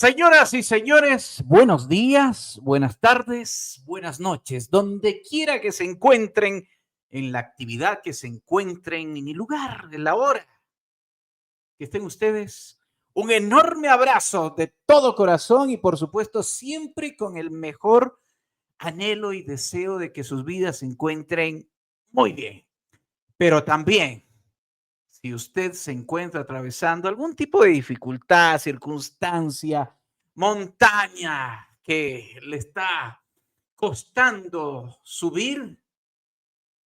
Señoras y señores, buenos días, buenas tardes, buenas noches, donde quiera que se encuentren, en la actividad que se encuentren, en el lugar, en la hora que estén ustedes. Un enorme abrazo de todo corazón y por supuesto siempre con el mejor anhelo y deseo de que sus vidas se encuentren muy bien. Pero también, si usted se encuentra atravesando algún tipo de dificultad, circunstancia, montaña que le está costando subir,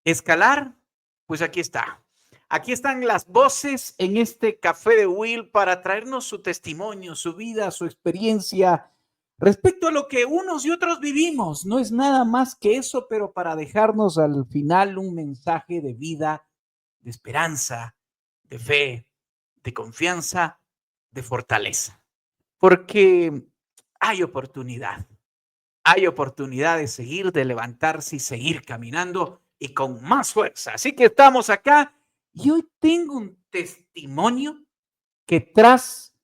escalar, pues aquí está. Aquí están las voces en este Café de Will para traernos su testimonio, su vida, su experiencia respecto a lo que unos y otros vivimos. No es nada más que eso, pero para dejarnos al final un mensaje de vida, de esperanza, de fe, de confianza, de fortaleza. Porque hay oportunidad de seguir, de levantarse y seguir caminando y con más fuerza. Así que estamos acá y hoy tengo un testimonio que tras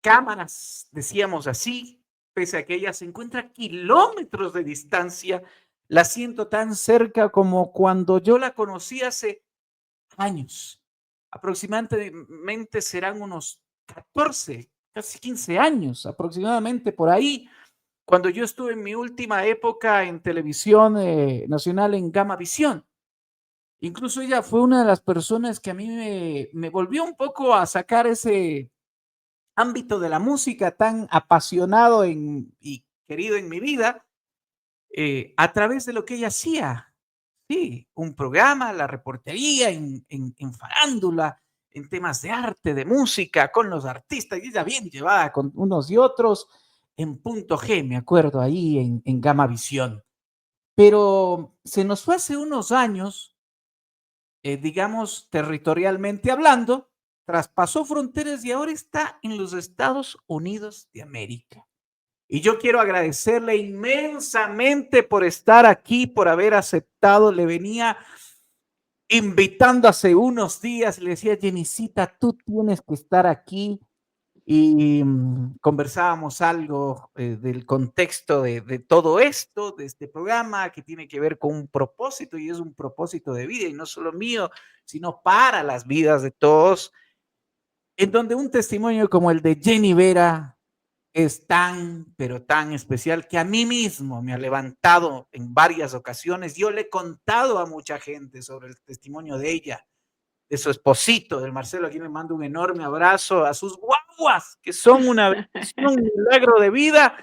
cámaras, decíamos así, pese a que ella se encuentra a kilómetros de distancia, la siento tan cerca como cuando yo la conocí hace años. Aproximadamente serán unos 14, casi 15 años aproximadamente por ahí, cuando yo estuve en mi última época en televisión nacional en Gamavisión. Incluso ella fue una de las personas que a mí me volvió un poco a sacar ese ámbito de la música tan apasionado y querido en mi vida, a través de lo que ella hacía. Sí, un programa, la reportería en farándula, en temas de arte, de música, con los artistas, y ella bien llevada con unos y otros, en Punto G, me acuerdo, ahí en Gamavisión. Pero se nos fue hace unos años, digamos, territorialmente hablando, traspasó fronteras y ahora está en los Estados Unidos de América. Y yo quiero agradecerle inmensamente por estar aquí, por haber aceptado. Le venía invitando hace unos días, le decía, Jenicita, tú tienes que estar aquí. Y conversábamos algo del contexto de todo esto, de este programa que tiene que ver con un propósito y es un propósito de vida y no solo mío, sino para las vidas de todos, en donde un testimonio como el de Jenny Vera es tan, pero tan especial que a mí mismo me ha levantado en varias ocasiones. Yo le he contado a mucha gente sobre el testimonio de ella, de su esposito, del Marcelo, a quien le mando un enorme abrazo, a sus guaguas, que son una bendición, un milagro de vida.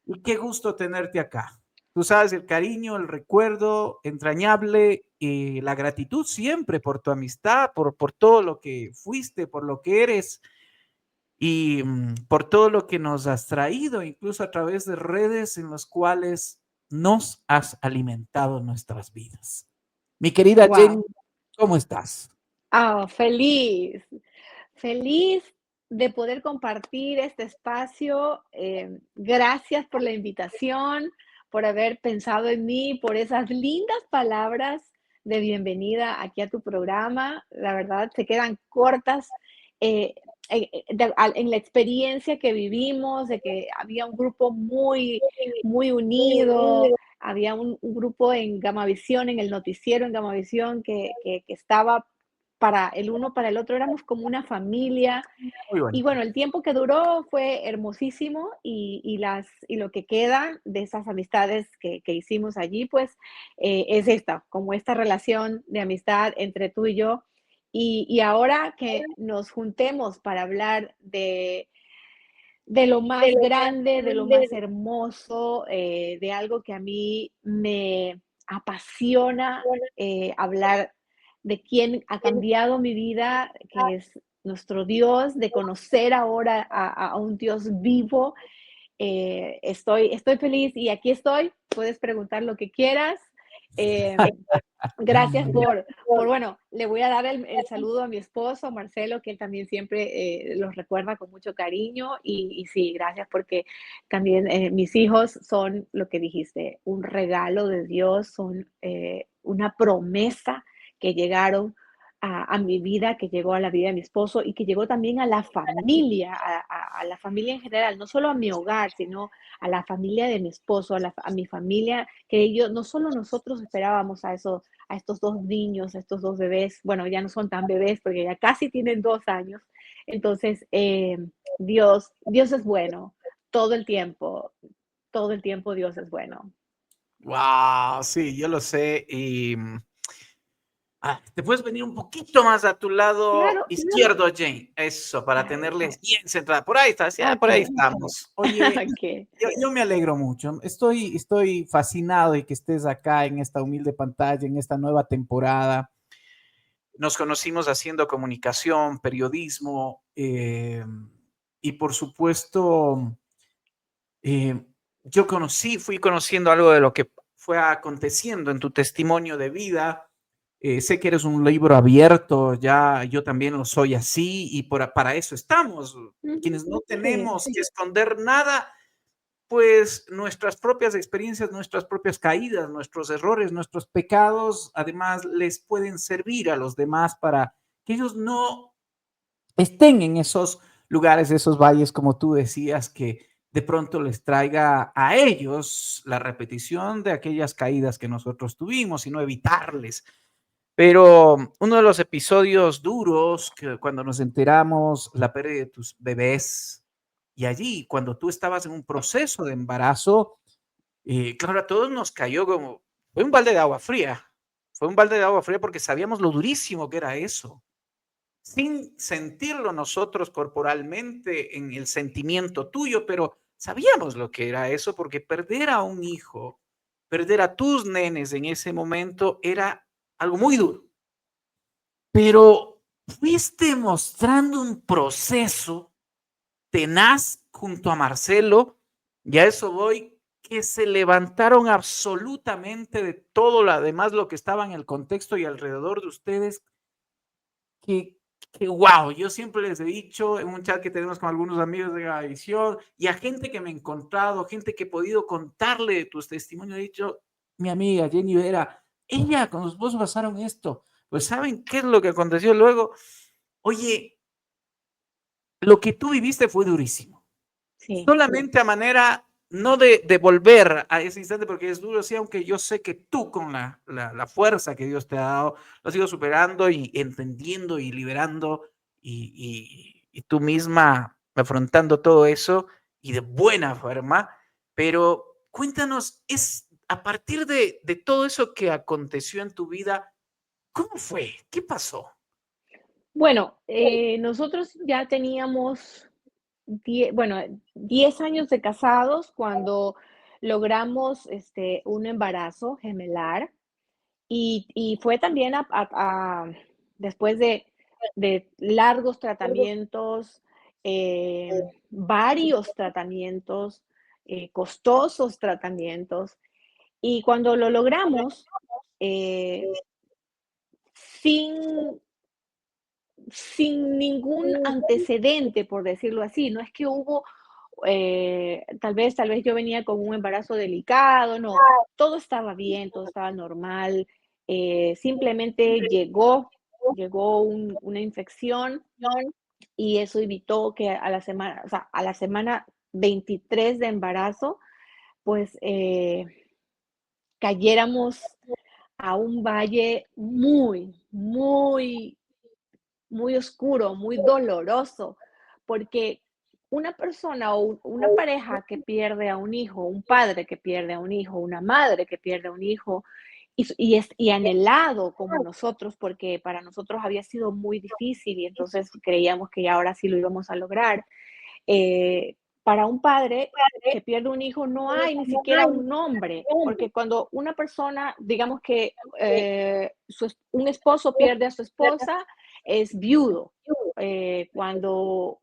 Y qué gusto tenerte acá. Tú sabes, el cariño, el recuerdo entrañable y la gratitud siempre por tu amistad, por todo lo que fuiste, por lo que eres y por todo lo que nos has traído, incluso a través de redes en las cuales nos has alimentado nuestras vidas. Mi querida Jenny, Wow. ¿cómo estás? Feliz, feliz de poder compartir este espacio. Gracias por la invitación, por haber pensado en mí, por esas lindas palabras de bienvenida aquí a tu programa. La verdad, se quedan cortas eh, en la experiencia que vivimos, de que había un grupo muy unido. Había un grupo en Gamavisión, en el noticiero en Gamavisión, que estaba para el uno, para el otro, éramos como una familia. Muy Y bonito. bueno, el tiempo que duró fue hermosísimo y lo que queda de esas amistades que hicimos allí, pues es esta, como esta relación de amistad entre tú y yo. Y ahora que nos juntemos para hablar de lo más grande, de lo más hermoso, de algo que a mí me apasiona, hablar de quién ha cambiado mi vida, que es nuestro Dios, de conocer ahora a un Dios vivo. Estoy feliz y aquí estoy. Puedes preguntar lo que quieras. Eh, Gracias bueno, le voy a dar el saludo a mi esposo, Marcelo, que él también siempre los recuerda con mucho cariño. Y sí, gracias porque también mis hijos son lo que dijiste, un regalo de Dios, son una promesa que llegaron a mi vida, que llegó a la vida de mi esposo y que llegó también a la familia, a la familia en general, no solo a mi hogar, sino a la familia de mi esposo, a mi familia, que yo, no solo nosotros esperábamos a eso, a estos dos niños, a estos dos bebés, bueno, ya no son tan bebés porque ya casi tienen 2 años. Entonces, Dios es bueno todo el tiempo Dios es bueno. Wow, sí, yo lo sé. Y te puedes venir un poquito más a tu lado Claro, izquierdo, Jane. Eso, para tenerles bien centrada. Por ahí está, ya, por ahí okey, estamos. Oye, okey. yo me alegro mucho. Estoy fascinado de que estés acá en esta humilde pantalla, en esta nueva temporada. Nos conocimos haciendo comunicación, periodismo, y por supuesto, eh, fui conociendo algo de lo que fue aconteciendo en tu testimonio de vida. Sé que eres un libro abierto, ya yo también lo soy así, y para eso estamos. Ujú, Quienes no sí, tenemos que esconder nada, pues nuestras propias experiencias, nuestras propias caídas, nuestros errores, nuestros pecados, además les pueden servir a los demás para que ellos no estén en esos lugares, esos valles, como tú decías, que de pronto les traiga a ellos la repetición de aquellas caídas que nosotros tuvimos y no evitarles. Pero uno de los episodios duros, que cuando nos enteramos la pérdida de tus bebés, y allí, cuando tú estabas en un proceso de embarazo, claro, a todos nos cayó como, fue un balde de agua fría, fue un balde de agua fría porque sabíamos lo durísimo que era eso, sin sentirlo nosotros corporalmente en el sentimiento tuyo, pero sabíamos lo que era eso porque perder a un hijo, perder a tus nenes en ese momento era algo muy duro. Pero fuiste mostrando un proceso tenaz junto a Marcelo, y a eso voy, que se levantaron absolutamente de todo lo demás, lo que estaba en el contexto y alrededor de ustedes, que, que wow, yo siempre les he dicho en un chat que tenemos con algunos amigos de la edición y a gente que me he encontrado, gente que he podido contarle de tus testimonios, he dicho, mi amiga Jenny Vera, ella con los esposo pasaron esto, pues ¿saben qué es lo que aconteció luego? Oye, lo que tú viviste fue durísimo. sí. Solamente a manera, no de volver a ese instante, porque es duro, sí, aunque yo sé que tú con la fuerza que Dios te ha dado, lo has ido superando y entendiendo y liberando y tú misma afrontando todo eso y de buena forma. Pero cuéntanos, es a partir de todo eso que aconteció en tu vida, ¿cómo fue? ¿Qué pasó? Bueno, nosotros ya teníamos 10 años de casados cuando logramos, un embarazo gemelar, y fue también después de largos tratamientos, varios tratamientos, costosos tratamientos, y cuando lo logramos, eh, sin sin ningún antecedente, por decirlo así. No es que hubo, tal vez yo venía con un embarazo delicado, no, todo estaba bien, todo estaba normal. Simplemente llegó una infección y eso evitó que a la semana, o sea, a la semana 23 de embarazo, pues cayéramos a un valle muy oscuro, muy doloroso, porque una persona o una pareja que pierde a un hijo, un padre que pierde a un hijo, una madre que pierde a un hijo, y anhelado como nosotros, porque para nosotros había sido muy difícil y entonces creíamos que ya ahora sí lo íbamos a lograr. Para un padre que pierde un hijo no hay ni siquiera un nombre, porque cuando una persona, digamos que un esposo pierde a su esposa, es viudo. Cuando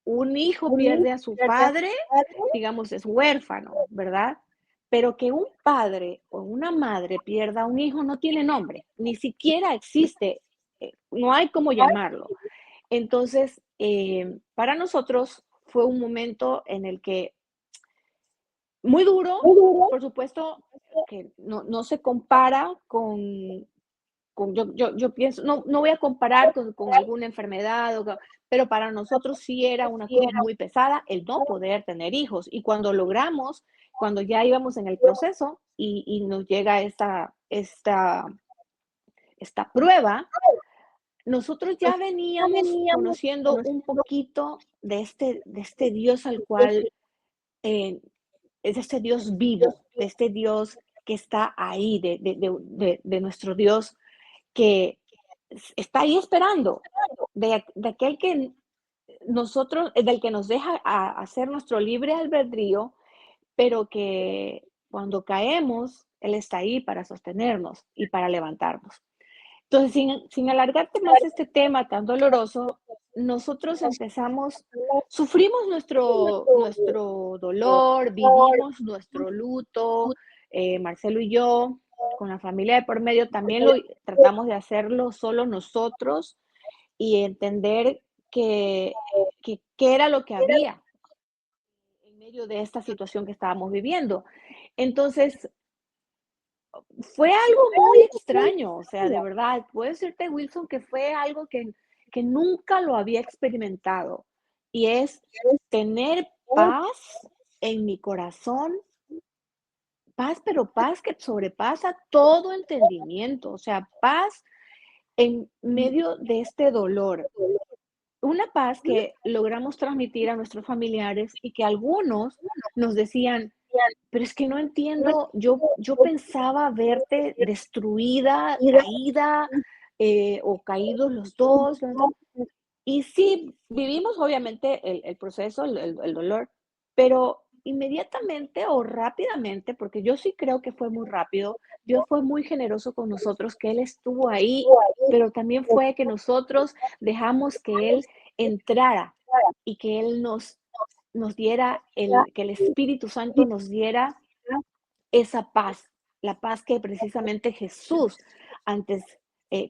un hijo pierde a su padre, digamos, es huérfano, ¿verdad? Pero que un padre o una madre pierda a un hijo no tiene nombre, ni siquiera existe, no hay cómo llamarlo. Entonces, para nosotros fue un momento en el que muy duro, por supuesto, que no se compara yo pienso, no voy a comparar con alguna enfermedad, pero para nosotros sí era una cruz muy pesada el no poder tener hijos. Y cuando logramos, cuando ya íbamos en el proceso y nos llega esta prueba, nosotros ya veníamos conociendo un poquito de este Dios al cual, eh, es este Dios vivo, de este Dios que está ahí, de nuestro Dios que está ahí esperando, de aquel que nosotros, del que nos deja hacer nuestro libre albedrío, pero que cuando caemos, Él está ahí para sostenernos y para levantarnos. Entonces, sin alargarte más este tema tan doloroso, nosotros sufrimos nuestro dolor, vivimos nuestro luto, Marcelo y yo, con la familia de por medio, también tratamos de hacerlo solo nosotros y entender qué era lo que había en medio de esta situación que estábamos viviendo. Entonces, fue algo muy extraño, o sea, de verdad, puedo decirte, Wilson, que fue algo que nunca lo había experimentado, y es tener paz en mi corazón, paz, pero paz que sobrepasa todo entendimiento, o sea, paz en medio de este dolor. Una paz que logramos transmitir a nuestros familiares y que algunos nos decían, pero es que no entiendo, yo pensaba verte destruida, caída, o caídos los dos. Y sí, vivimos obviamente el proceso, el dolor, pero inmediatamente o rápidamente, porque yo sí creo que fue muy rápido, Dios fue muy generoso con nosotros, que Él estuvo ahí, pero también fue que nosotros dejamos que Él entrara y que Él nos diera, que el Espíritu Santo nos diera esa paz, la paz que precisamente Jesús antes,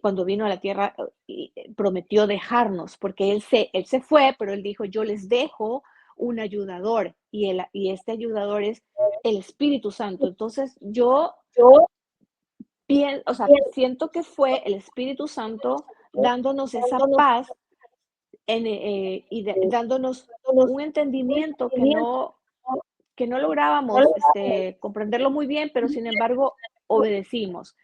cuando vino a la tierra, prometió dejarnos, porque él se fue, pero él dijo, yo les dejo un ayudador, y este ayudador es el Espíritu Santo. Entonces, o sea, siento que fue el Espíritu Santo dándonos esa paz dándonos un entendimiento que no lográbamos comprenderlo muy bien, pero sin embargo obedecimos.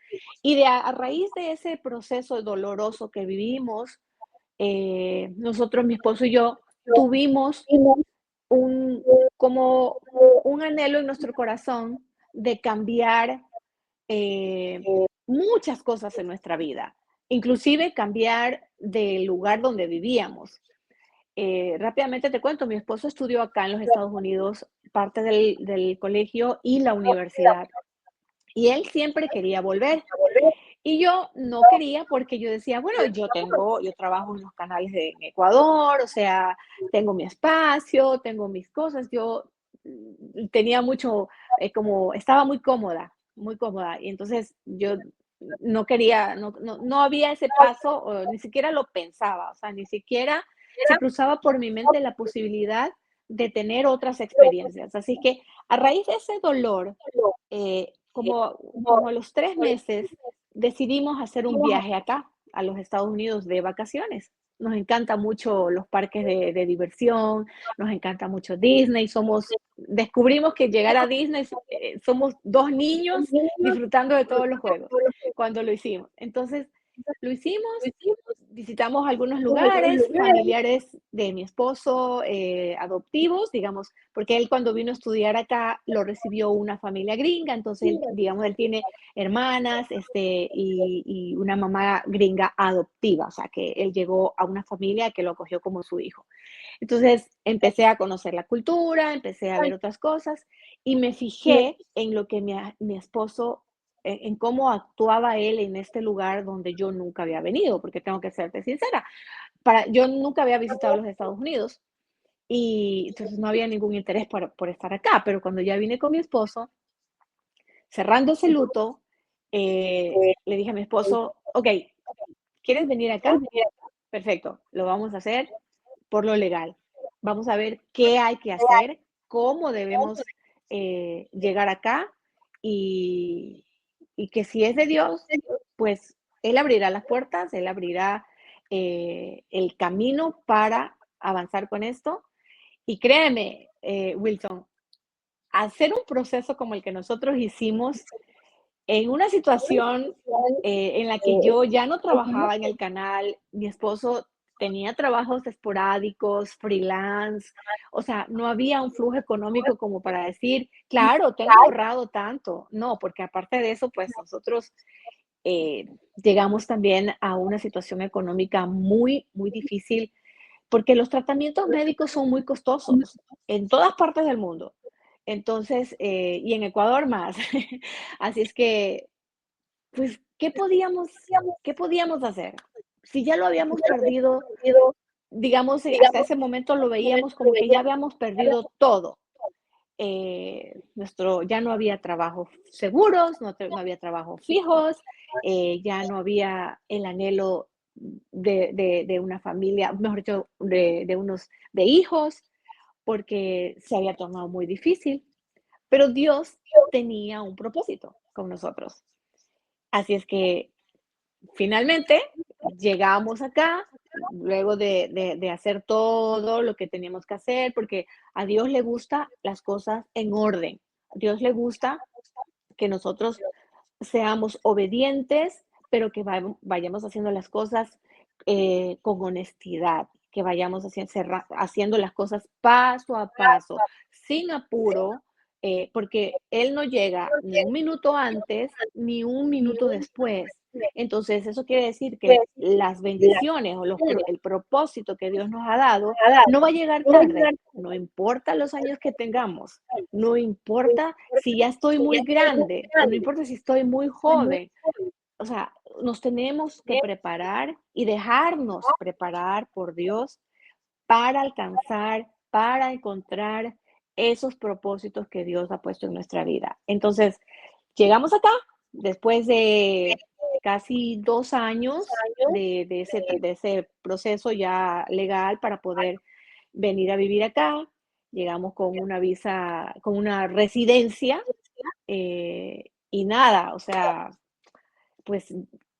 Y a raíz de ese proceso doloroso que vivimos, nosotros, mi esposo y yo, tuvimos un, como un anhelo en nuestro corazón de cambiar eh, muchas cosas en nuestra vida, inclusive cambiar del lugar donde vivíamos. Rápidamente te cuento, mi esposo estudió acá en los Estados Unidos, parte del colegio y la universidad, y él siempre quería volver. Y yo no quería porque yo decía, bueno, yo trabajo en los canales en Ecuador, o sea, tengo mi espacio, tengo mis cosas, yo tenía mucho, como, estaba muy cómoda, y entonces yo no quería, no había ese paso, o ni siquiera lo pensaba, o sea, ni siquiera se cruzaba por mi mente la posibilidad de tener otras experiencias. Así que a raíz de ese dolor, como a los 3 meses, decidimos hacer un viaje acá, a los Estados Unidos de vacaciones. Nos encanta mucho los parques de diversión, nos encanta mucho Disney, descubrimos que llegar a Disney, somos 2 niños disfrutando de todos los juegos cuando lo hicimos. Entonces, lo hicimos, visitamos algunos lugares, familiares de mi esposo, adoptivos, digamos, porque él cuando vino a estudiar acá lo recibió una familia gringa, entonces él, digamos, él tiene hermanas, y una mamá gringa adoptiva, o sea, que él llegó a una familia que lo acogió como su hijo. Entonces empecé a conocer la cultura, empecé a ver otras cosas y me fijé en lo que mi esposo, en cómo actuaba él en este lugar donde yo nunca había venido, porque tengo que serte sincera, yo nunca había visitado los Estados Unidos y entonces no había ningún interés por estar acá, pero cuando ya vine con mi esposo, cerrando ese luto, le dije a mi esposo, ok, ¿quieres venir acá? Perfecto, lo vamos a hacer por lo legal. Vamos a ver qué hay que hacer, cómo debemos llegar acá y, y que si es de Dios, pues Él abrirá las puertas, Él abrirá el camino para avanzar con esto. Y créeme, Wilson, hacer un proceso como el que nosotros hicimos en una situación en la que yo ya no trabajaba en el canal, mi esposo tenía trabajos esporádicos, freelance, o sea, no había un flujo económico como para decir, claro, tengo ahorrado tanto. No, porque aparte de eso, pues nosotros llegamos también a una situación económica muy, muy difícil porque los tratamientos médicos son muy costosos en todas partes del mundo. Entonces, y en Ecuador más. Así es que, pues, qué podíamos hacer? Si ya lo habíamos perdido, digamos, hasta ese momento lo veíamos como que ya habíamos perdido todo. Ya no había trabajos seguros, no había trabajos fijos, ya no había el anhelo de una familia, mejor dicho, de hijos, porque se había tornado muy difícil. Pero Dios tenía un propósito con nosotros. Así es que finalmente llegamos acá, luego de hacer todo lo que teníamos que hacer, porque a Dios le gusta las cosas en orden. A Dios le gusta que nosotros seamos obedientes, pero que vayamos haciendo las cosas con honestidad, que vayamos haciendo las cosas paso a paso, sin apuro, porque Él no llega ni un minuto antes ni un minuto después. Entonces, eso quiere decir que las bendiciones o el propósito que Dios nos ha dado no va a llegar tarde, no importa los años que tengamos, no importa si ya estoy muy grande o no importa si estoy muy joven, o sea, nos tenemos que preparar y dejarnos preparar por Dios para alcanzar, para encontrar esos propósitos que Dios ha puesto en nuestra vida. Entonces, llegamos acá después de casi 2 años de ese proceso ya legal para poder venir a vivir acá. Llegamos con una visa, con una residencia y nada, o sea, pues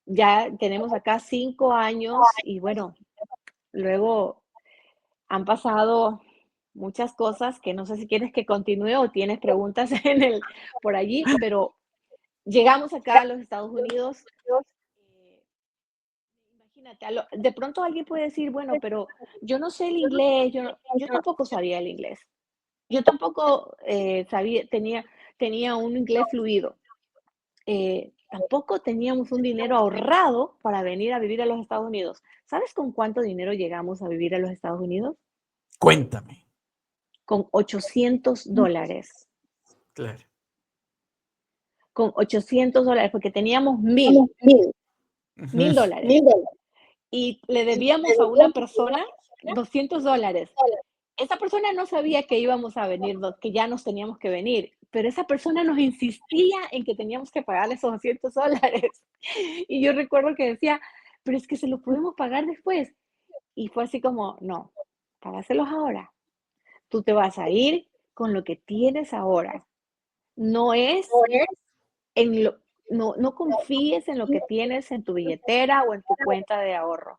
ya tenemos acá 5 años y bueno, luego han pasado muchas cosas que no sé si quieres que continúe o tienes preguntas por allí, pero llegamos acá a los Estados Unidos. eh, Imagínate, de pronto alguien puede decir, bueno, pero yo no sé el inglés, yo tampoco sabía el inglés. Yo tampoco tenía un inglés fluido. Tampoco teníamos un dinero ahorrado para venir a vivir a los Estados Unidos. ¿Sabes con cuánto dinero llegamos a vivir a los Estados Unidos? Cuéntame. Con $800. Claro. Con $800, porque teníamos mil, Ujú. $1000. Y le debíamos a una persona $200. Esa persona no sabía que íbamos a venir, que ya nos teníamos que venir, pero esa persona nos insistía en que teníamos que pagarle esos $200. Y yo recuerdo que decía, pero es que se lo podemos pagar después. Y fue así como, no, págaselos ahora. Tú te vas a ir con lo que tienes ahora. No es en lo, no confíes en lo que tienes en tu billetera o en tu cuenta de ahorro.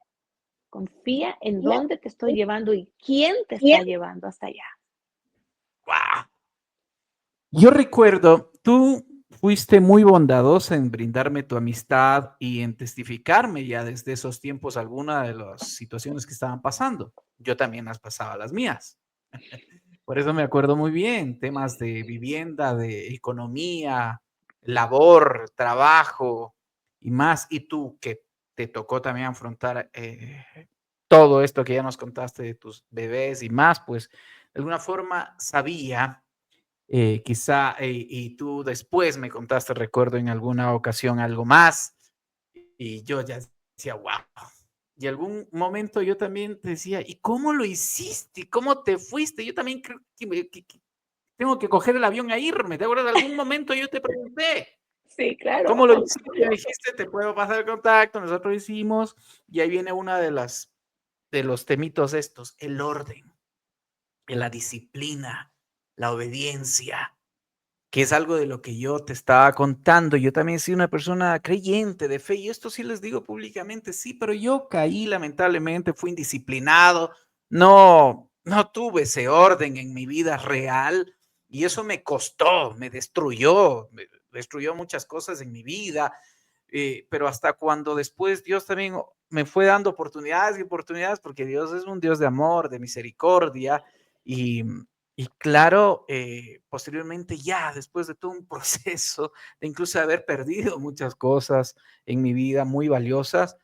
Confía en dónde te estoy llevando y quién te está llevando hasta allá. ¡Guau! Yo recuerdo, tú fuiste muy bondadosa en brindarme tu amistad y en testificarme ya desde esos tiempos algunas de las situaciones que estaban pasando. Yo también las pasaba las mías. Por eso me acuerdo muy bien, temas de vivienda, de economía, labor, trabajo y más. Y tú que te tocó también afrontar todo esto que ya nos contaste de tus bebés y más, pues de alguna forma sabía, quizá, y tú después me contaste, recuerdo en alguna ocasión algo más, y yo ya decía, wow. Y algún momento yo también te decía, ¿y cómo lo hiciste? ¿Cómo te fuiste? Yo también creo que tengo que coger el avión a irme. ¿Te acuerdas? De algún momento yo te pregunté, Sí, claro. ¿cómo lo hiciste? Me dijiste, te puedo pasar el contacto, nosotros lo hicimos, y ahí viene una de los temitos estos, el orden, la disciplina, la obediencia. que es algo de lo que yo te estaba contando. Yo también soy una persona creyente de fe y esto sí les digo públicamente, sí, pero yo caí lamentablemente, fui indisciplinado, no tuve ese orden en mi vida real y eso me costó, me destruyó muchas cosas en mi vida, pero hasta cuando después Dios también me fue dando oportunidades y oportunidades, porque Dios es un Dios de amor, de misericordia, y, y claro, posteriormente ya, después de todo un proceso, de incluso haber perdido muchas cosas en mi vida muy valiosas,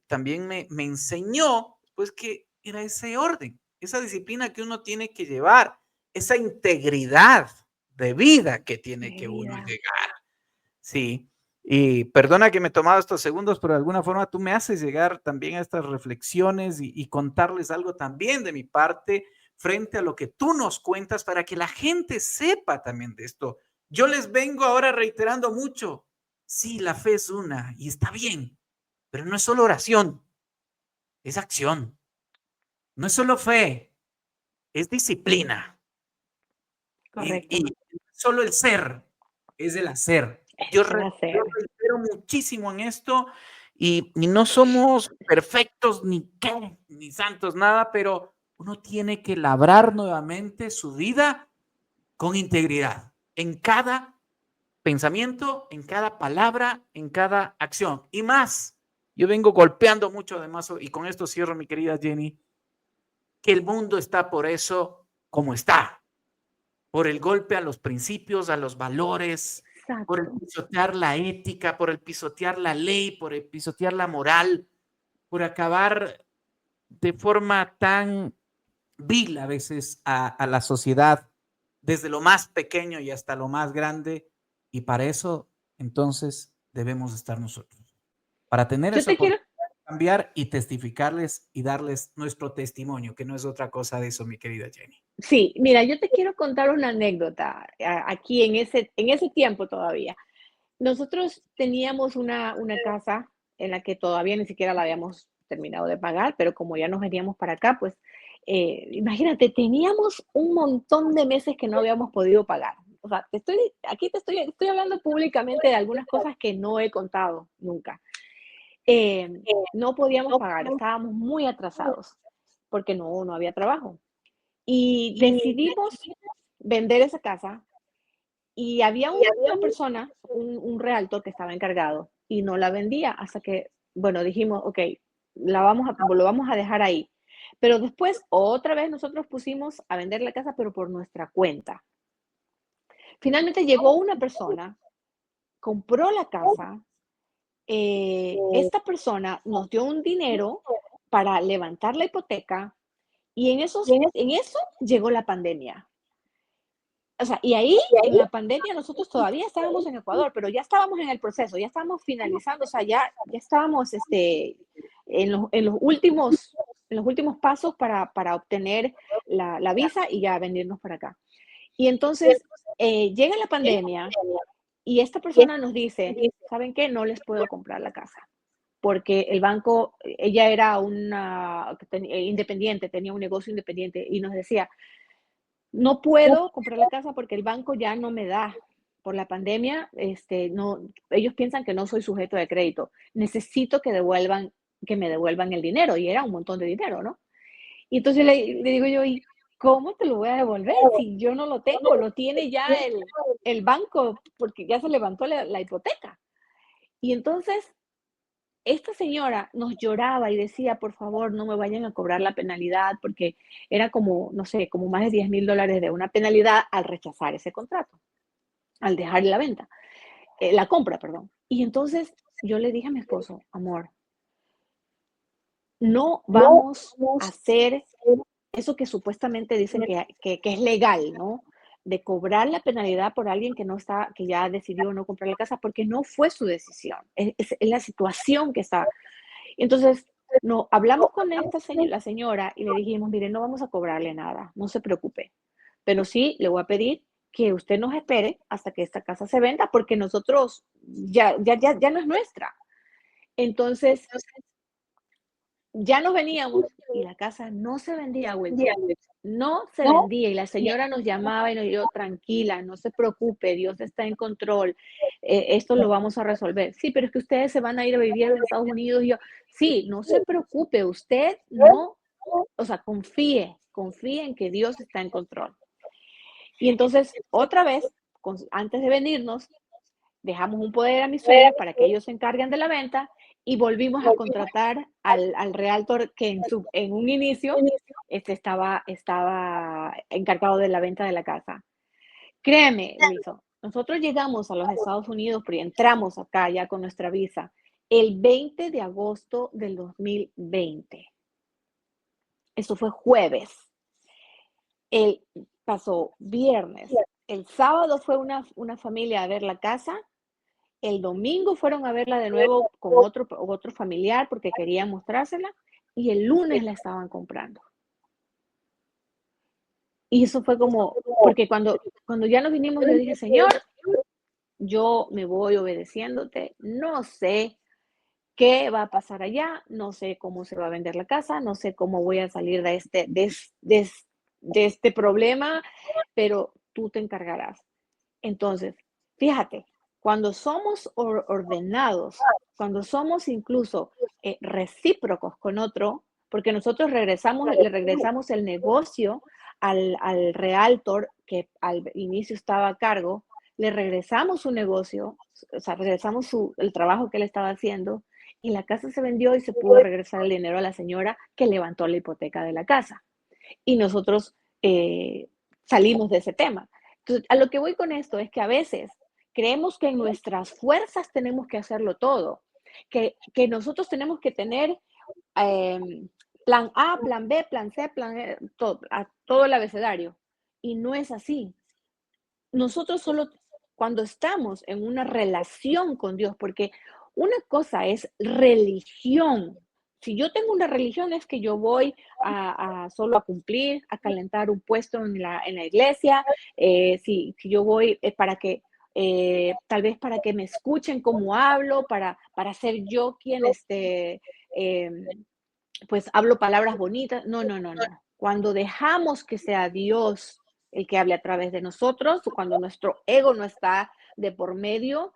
también me enseñó pues que era ese orden, esa disciplina que uno tiene que llevar, esa integridad de vida que tiene De que uno vida. llegar. Sí, y perdona que me he tomado estos segundos, pero de alguna forma tú me haces llegar también a estas reflexiones y contarles algo también de mi parte frente a lo que tú nos cuentas para que la gente sepa también de esto. Yo les vengo ahora reiterando mucho, sí, la fe es una y está bien, pero no es solo oración, es acción. No es solo fe, es disciplina. Y Correcto. solo el ser, es el hacer. Es el Yo hacer. reitero muchísimo en esto y no somos perfectos ni qué, ni santos, nada, pero uno tiene que labrar nuevamente su vida con integridad en cada pensamiento, en cada palabra, en cada acción. Y más, yo vengo golpeando mucho además, y con esto cierro, mi querida Jenny, que el mundo está por eso como está, por el golpe a los principios, a los valores, por el Exacto. pisotear la ética, por el pisotear la ley, por el pisotear la moral, por acabar de forma tan vil a veces a la sociedad, desde lo más pequeño y hasta lo más grande. Y para eso, entonces, debemos estar nosotros, para tener Yo esa te quiero, oportunidad de cambiar y testificarles y darles nuestro testimonio, que no es otra cosa de eso, mi querida Jenny. sí, mira, yo te quiero contar una anécdota aquí en ese tiempo todavía. Nosotros teníamos una casa en la que todavía ni siquiera la habíamos terminado de pagar, pero como ya nos veníamos para acá, pues imagínate, teníamos un montón de meses que no habíamos podido pagar. O sea, estoy hablando públicamente de algunas cosas que no he contado nunca. No podíamos pagar, estábamos muy atrasados porque no había trabajo. Y decidimos vender esa casa y había una persona, un realtor que estaba encargado y no la vendía hasta que, bueno, dijimos, okey, lo vamos a dejar ahí. Pero después, otra vez nosotros pusimos a vender la casa, pero por nuestra cuenta. Finalmente llegó una persona, compró la casa, esta persona nos dio un dinero para levantar la hipoteca y en eso llegó la pandemia. O sea, y ahí en la pandemia nosotros todavía estábamos en Ecuador, pero ya estábamos en el proceso, ya estábamos finalizando, o sea, ya estábamos en los últimos pasos para obtener la visa y ya venirnos para acá. Y entonces llega la pandemia y esta persona nos dice, ¿saben qué? No les puedo comprar la casa porque el banco, ella era independiente, tenía un negocio independiente y nos decía, no puedo comprar la casa porque el banco ya no me da. Por la pandemia, no, ellos piensan que no soy sujeto de crédito. Necesito que me devuelvan el dinero y era un montón de dinero, ¿no? Y entonces le digo yo, ¿y cómo te lo voy a devolver si yo no lo tengo? Lo tiene ya el banco porque ya se levantó la hipoteca. Y entonces esta señora nos lloraba y decía, por favor, no me vayan a cobrar la penalidad, porque era como, no sé, como más de $10,000 de una penalidad al rechazar ese contrato, al dejar la venta, la compra, perdón. Y entonces yo le dije a mi esposo, amor, no vamos a hacer eso que supuestamente dicen que es legal, ¿no? De cobrar la penalidad por alguien que no está, que ya decidió no comprar la casa, porque no fue su decisión, es la situación que está. Entonces, no, hablamos con la señora y le dijimos, mire, no vamos a cobrarle nada, no se preocupe, pero sí le voy a pedir que usted nos espere hasta que esta casa se venda, porque nosotros ya no es nuestra. Entonces, ya nos veníamos y la casa no se vendía, Wilson. No se vendía y la señora nos llamaba y nos dijo, tranquila, no se preocupe, Dios está en control, esto lo vamos a resolver. Sí, pero es que ustedes se van a ir a vivir a los Estados Unidos. Y yo, sí, no se preocupe, usted no, o sea, confíe en que Dios está en control. Y entonces, otra vez, antes de venirnos, dejamos un poder a mi suegra para que ellos se encarguen de la venta y volvimos a contratar al realtor que en un inicio estaba encargado de la venta de la casa. Créeme, Wilson, nosotros llegamos a los Estados Unidos, pero entramos acá ya con nuestra visa el 20 de agosto del 2020. Eso fue jueves. Pasó viernes. El sábado fue una familia a ver la casa. El domingo fueron a verla de nuevo con otro familiar porque querían mostrársela. Y el lunes la estaban comprando. Y eso fue como, porque cuando ya nos vinimos, yo dije, Señor, yo me voy obedeciéndote. No sé qué va a pasar allá. No sé cómo se va a vender la casa. No sé cómo voy a salir de este problema, pero tú te encargarás. Entonces, fíjate, cuando somos ordenados, cuando somos incluso recíprocos con otro, porque nosotros le regresamos el negocio al realtor que al inicio estaba a cargo, le regresamos su negocio, o sea, regresamos el trabajo que él estaba haciendo y la casa se vendió y se pudo regresar el dinero a la señora que levantó la hipoteca de la casa. Y nosotros salimos de ese tema. Entonces, a lo que voy con esto es que a veces creemos que en nuestras fuerzas tenemos que hacerlo todo, que nosotros tenemos que tener plan A, plan B, plan C, plan todo el abecedario. Y no es así. Nosotros solo cuando estamos en una relación con Dios, porque una cosa es religión. Si yo tengo una religión es que yo voy solo a cumplir, a calentar un puesto en la iglesia, si yo voy para que, tal vez para que me escuchen cómo hablo, para ser yo quien pues hablo palabras bonitas. No, no, no, no. Cuando dejamos que sea Dios el que hable a través de nosotros, cuando nuestro ego no está de por medio,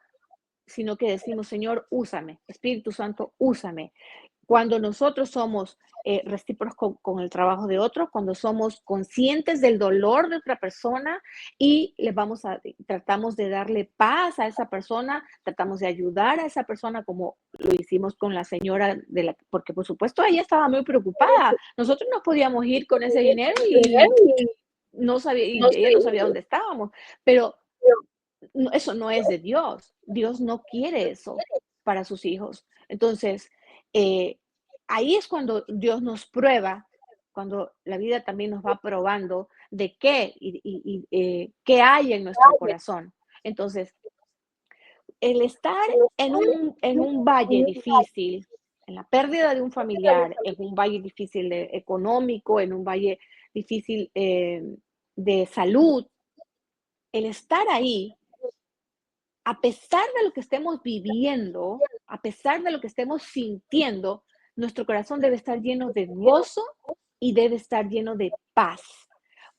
sino que decimos, Señor, úsame, Espíritu Santo, úsame. Cuando nosotros somos recíprocos con el trabajo de otro, cuando somos conscientes del dolor de otra persona y tratamos de darle paz a esa persona, tratamos de ayudar a esa persona como lo hicimos con la señora, porque por supuesto ella estaba muy preocupada. Nosotros no podíamos ir con ese dinero y ella no sabía dónde estábamos, pero eso no es de Dios. Dios no quiere eso para sus hijos. Entonces, ahí es cuando Dios nos prueba, cuando la vida también nos va probando de qué hay en nuestro corazón. Entonces, el estar en un valle difícil, en la pérdida de un familiar, en un valle difícil económico, en un valle difícil de salud, el estar ahí a pesar de lo que estemos viviendo, a pesar de lo que estemos sintiendo, nuestro corazón debe estar lleno de gozo y debe estar lleno de paz.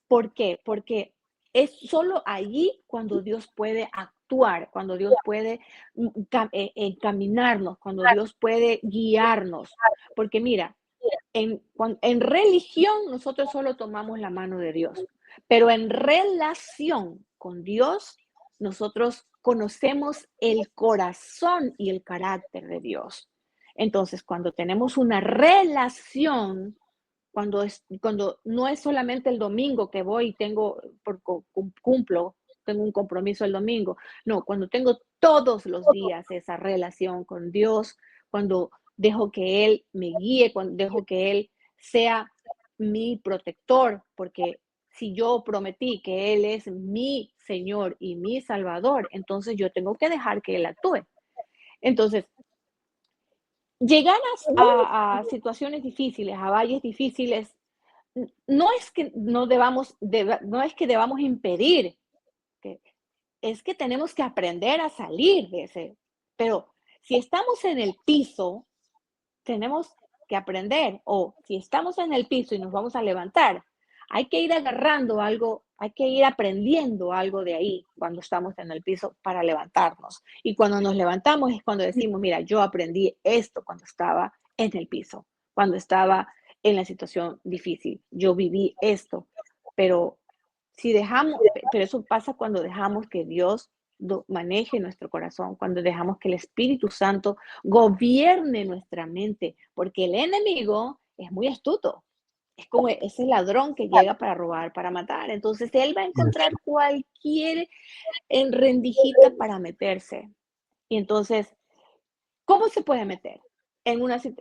¿Por qué? Porque es solo allí cuando Dios puede actuar, cuando Dios puede encaminarnos, cuando Dios puede guiarnos. Porque mira, en religión nosotros solo tomamos la mano de Dios, pero en relación con Dios nosotros conocemos el corazón y el carácter de Dios. Entonces, cuando tenemos una relación, cuando no es solamente el domingo que voy y tengo un compromiso el domingo, no, cuando tengo todos los días esa relación con Dios, cuando dejo que Él me guíe, cuando dejo que Él sea mi protector, porque si yo prometí que Él es mi Señor y mi Salvador, entonces yo tengo que dejar que Él actúe. Entonces, llegar a situaciones difíciles, a valles difíciles, no es que no es que debamos impedir, es que tenemos que aprender a salir de ese. Pero si estamos en el piso, tenemos que aprender. O si estamos en el piso y nos vamos a levantar, hay que ir agarrando algo, hay que ir aprendiendo algo de ahí cuando estamos en el piso para levantarnos. Y cuando nos levantamos es cuando decimos, mira, yo aprendí esto cuando estaba en el piso, cuando estaba en la situación difícil. Yo viví esto, pero si dejamos, pero eso pasa cuando dejamos que Dios maneje nuestro corazón, cuando dejamos que el Espíritu Santo gobierne nuestra mente, porque el enemigo es muy astuto. Es como ese ladrón que llega para robar, para matar. Entonces él va a encontrar cualquier rendijita para meterse. Y entonces, ¿cómo se puede meter?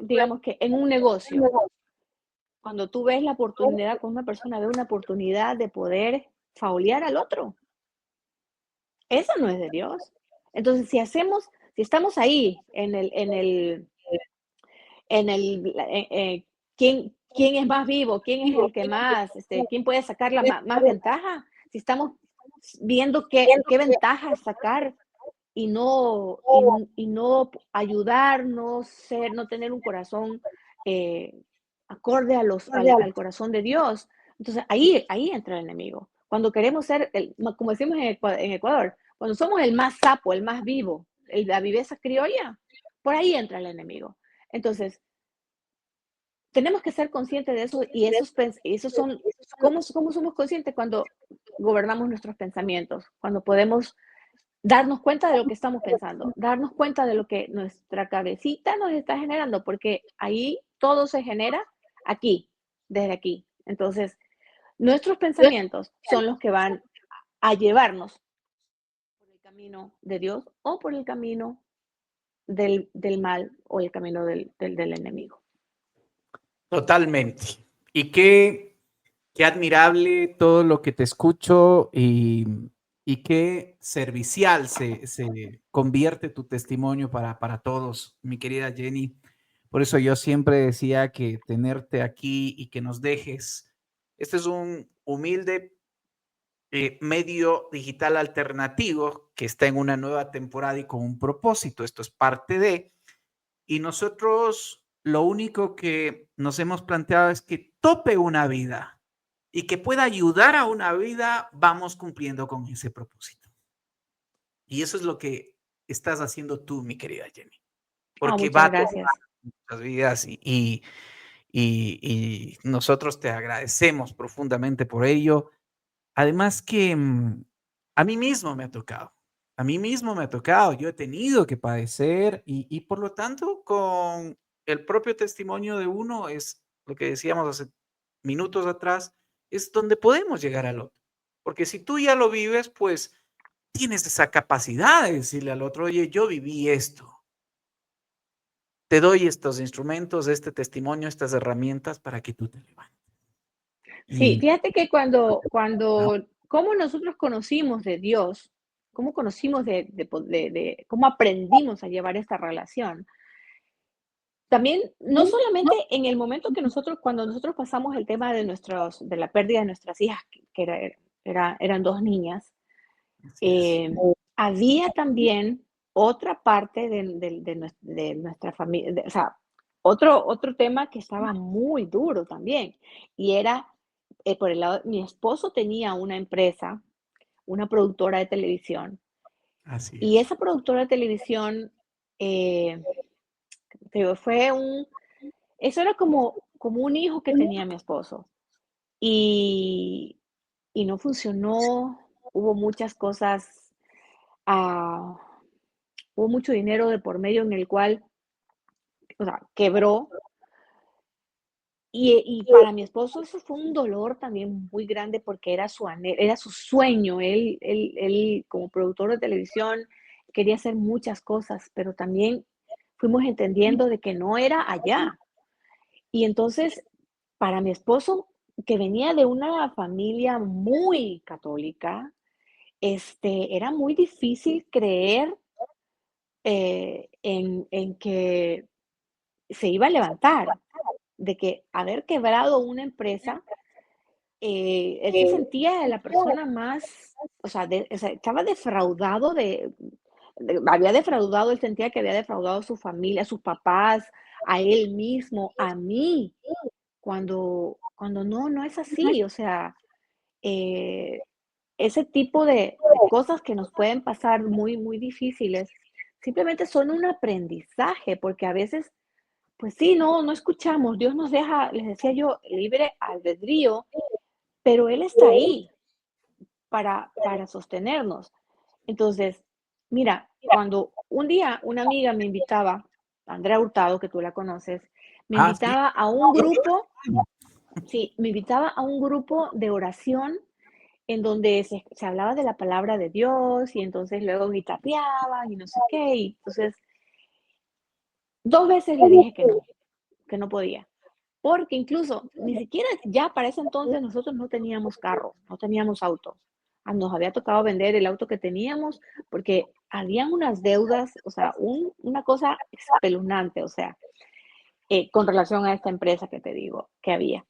Digamos que en un negocio, cuando tú ves la oportunidad, cuando una persona ve una oportunidad de poder faulear al otro, eso no es de Dios. Entonces, si estamos ahí quién es más vivo, quién es el que más, quién puede sacar la más ventaja, si estamos viendo qué ventaja sacar y no ayudarnos, no tener un corazón acorde al corazón de Dios. Entonces ahí entra el enemigo. Cuando queremos ser, como decimos en Ecuador, cuando somos el más sapo, el más vivo, la viveza criolla, por ahí entra el enemigo. Entonces, tenemos que ser conscientes de eso y esos son, ¿cómo somos conscientes? Cuando gobernamos nuestros pensamientos, cuando podemos darnos cuenta de lo que estamos pensando, darnos cuenta de lo que nuestra cabecita nos está generando, porque ahí todo se genera aquí, desde aquí. Entonces, nuestros pensamientos son los que van a llevarnos por el camino de Dios o por el camino del mal o el camino del enemigo. Totalmente. Y qué admirable todo lo que te escucho y qué servicial se convierte tu testimonio para todos, mi querida Jenny. Por eso yo siempre decía que tenerte aquí y que nos dejes. Este es un humilde medio digital alternativo que está en una nueva temporada y con un propósito. Esto es parte de. Y nosotros lo único que nos hemos planteado es que tope una vida y que pueda ayudar a una vida, vamos cumpliendo con ese propósito. Y eso es lo que estás haciendo tú, mi querida Jenny, porque va Muchas a tocar gracias. nuestras vidas y nosotros te agradecemos profundamente por ello. Además que a mí mismo me ha tocado, a mí mismo me ha tocado, yo he tenido que padecer y por lo tanto con el propio testimonio de uno es lo que decíamos hace minutos atrás, es donde podemos llegar al otro. Porque si tú ya lo vives, pues tienes esa capacidad de decirle al otro, oye, yo viví esto, te doy estos instrumentos, este testimonio, estas herramientas para que tú te levantes. Sí, Y fíjate que cómo nosotros conocimos de Dios, cómo conocimos cómo aprendimos a llevar esta relación. También, no solamente en el momento cuando nosotros pasamos el tema de la pérdida de nuestras hijas, eran 2 niñas, así es. había también otra parte de nuestra familia, o sea, otro tema que estaba muy duro también, y era, por el lado mi esposo tenía una empresa, una productora de televisión, Así y es. esa productora de televisión, eh, te digo, eso era como un hijo que tenía mi esposo, y no funcionó, hubo muchas cosas, ah, hubo mucho dinero de por medio en el cual, o sea, quebró. Y para mi esposo eso fue un dolor también muy grande porque era su sueño. Él, como productor de televisión, quería hacer muchas cosas, pero también fuimos entendiendo de que no era allá. Y entonces, para mi esposo, que venía de una familia muy católica, era muy difícil creer, en que se iba a levantar, de que haber quebrado una empresa, él se sentía la persona más, o sea, estaba defraudado había defraudado, él sentía que había defraudado a su familia, a sus papás, a él mismo, a mí, cuando no, no es así. O sea, eh, ese tipo de cosas que nos pueden pasar muy, muy difíciles, simplemente son un aprendizaje, porque a veces, pues sí, no escuchamos. Dios nos deja, les decía yo, libre albedrío, pero Él está ahí para sostenernos. Entonces, mira, cuando un día una amiga me invitaba, Andrea Hurtado, que tú la conoces, me Ah, sí. invitaba a un grupo, sí, me invitaba a un grupo de oración en donde se hablaba de la palabra de Dios y entonces luego guitarreaban y no sé qué. Y entonces, 2 veces le dije que no podía. Porque incluso ni siquiera ya para ese entonces nosotros no teníamos carro, no teníamos auto. Nos había tocado vender el auto que teníamos porque habían unas deudas, o sea, una cosa espeluznante, o sea, con relación a esta empresa que te digo que había.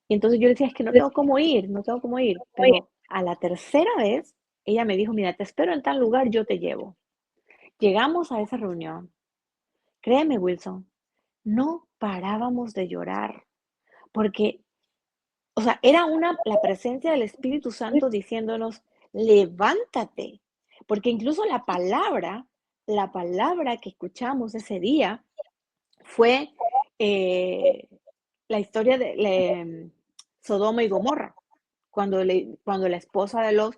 Y entonces yo decía, es que no tengo cómo ir, no tengo cómo ir. Pero a la tercera vez, ella me dijo, mira, te espero en tal lugar, yo te llevo. Llegamos a esa reunión. Créeme, Wilson, no parábamos de llorar porque, o sea, era la presencia del Espíritu Santo diciéndonos, levántate, porque incluso la palabra que escuchamos ese día fue eh, la historia de Sodoma y Gomorra, cuando la esposa de Lot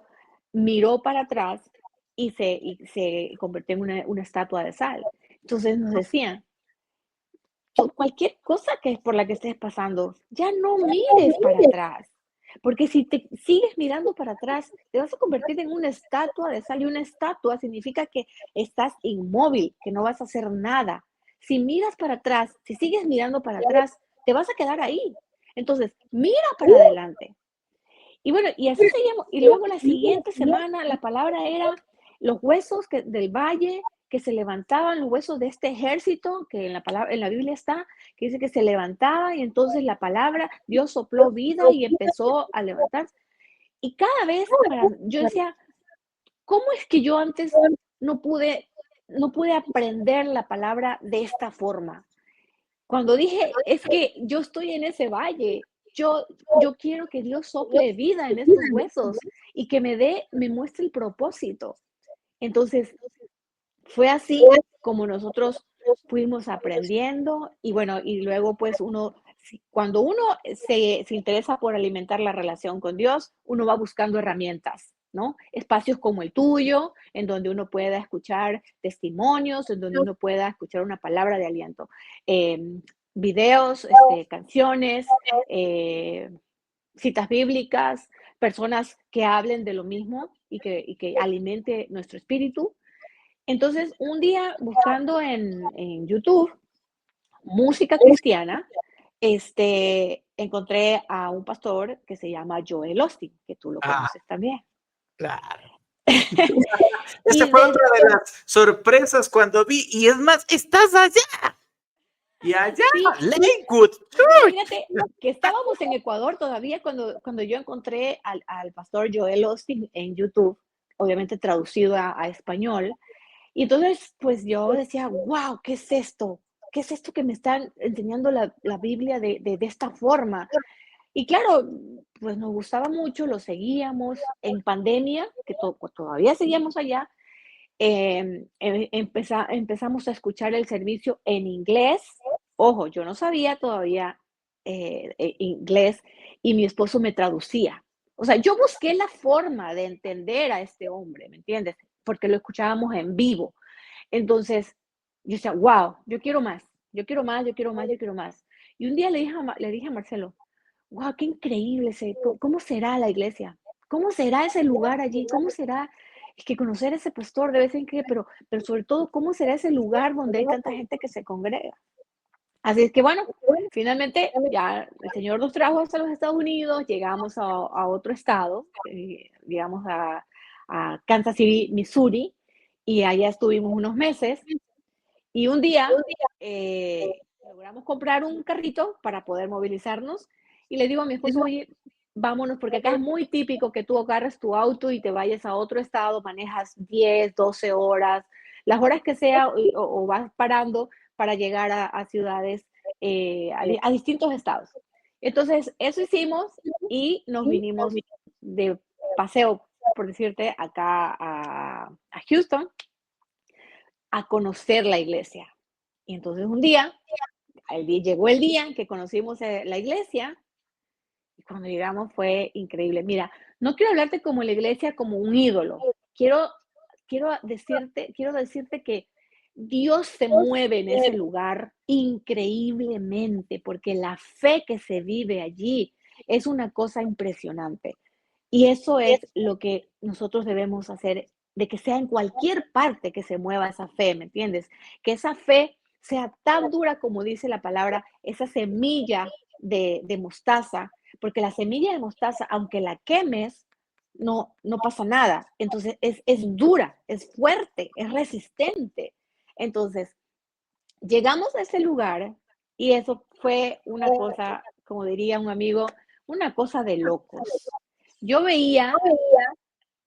miró para atrás y se convirtió en una estatua de sal. Entonces nos decían, cualquier cosa que es por la que estés pasando, ya no mires para atrás, porque si te sigues mirando para atrás, te vas a convertir en una estatua de sal, y una estatua significa que estás inmóvil, que no vas a hacer nada. Si miras para atrás, si sigues mirando para atrás, te vas a quedar ahí. Entonces, mira para adelante. Y bueno, y así seguimos. Y luego la siguiente semana la palabra era los huesos del valle que se levantaban, los huesos de este ejército que en la Biblia está, que dice que se levantaba y entonces la palabra, Dios sopló vida y empezó a levantarse. Y cada vez yo decía, ¿cómo es que yo antes no pude, no pude aprender la palabra de esta forma? Cuando dije, es que yo estoy en ese valle, yo quiero que Dios sople vida en estos huesos y que me muestre el propósito. Entonces, fue así como nosotros fuimos aprendiendo y bueno, y luego pues cuando uno se interesa por alimentar la relación con Dios, uno va buscando herramientas, ¿no? Espacios como el tuyo, en donde uno pueda escuchar testimonios, en donde uno pueda escuchar una palabra de aliento. Videos, canciones, citas bíblicas, personas que hablen de lo mismo y que alimente nuestro espíritu. Entonces, un día buscando en YouTube música cristiana, encontré a un pastor que se llama Joel Osteen, que tú lo Ah, conoces también. claro. Esa Y fue otra de las sorpresas cuando vi, y es más, estás allá, y allá, sí, Lakewood Church. imagínate que estábamos en Ecuador todavía cuando yo encontré al pastor Joel Osteen en YouTube, obviamente traducido a español. Y entonces, pues yo decía, wow, ¿qué es esto? ¿Qué es esto que me están enseñando la Biblia de esta forma? Y claro, pues nos gustaba mucho, lo seguíamos en pandemia, que todavía seguíamos allá. Empezamos a escuchar el servicio en inglés. Ojo, yo no sabía todavía inglés y mi esposo me traducía. O sea, yo busqué la forma de entender a este hombre, ¿me entiendes? Porque lo escuchábamos en vivo. Entonces, yo decía, wow, yo quiero más, yo quiero más, yo quiero más, yo quiero más. Y un día le dije a Marcelo, wow, qué increíble, ¿cómo será la iglesia? ¿Cómo será ese lugar allí? ¿Cómo será? Es que conocer a ese pastor debe ser increíble, pero sobre todo, ¿cómo será ese lugar donde hay tanta gente que se congrega? Así es que bueno, finalmente ya el Señor nos trajo hasta los Estados Unidos, llegamos a otro estado, llegamos a Kansas City, Missouri, y allá estuvimos unos meses. Y un día logramos comprar un carrito para poder movilizarnos y le digo a mi esposo, oye, vámonos, porque acá es muy típico que tú agarres tu auto y te vayas a otro estado, manejas 10, 12 horas, las horas que sea, o vas parando para llegar a ciudades, a distintos estados. Entonces, eso hicimos y nos vinimos de paseo, por decirte, acá a Houston a conocer la iglesia. Y entonces un día, llegó el día en que conocimos la iglesia y cuando llegamos fue increíble. Mira, no quiero hablarte como la iglesia como un ídolo. Quiero decirte que Dios se mueve en ese lugar increíblemente porque la fe que se vive allí es una cosa impresionante. Y eso es lo que nosotros debemos hacer, de que sea en cualquier parte que se mueva esa fe, ¿me entiendes? Que esa fe sea tan dura como dice la palabra, esa semilla de mostaza, porque la semilla de mostaza, aunque la quemes, no pasa nada. Entonces es dura, es fuerte, es resistente. Entonces, llegamos a ese lugar y eso fue una cosa, como diría un amigo, una cosa de locos. Yo veía,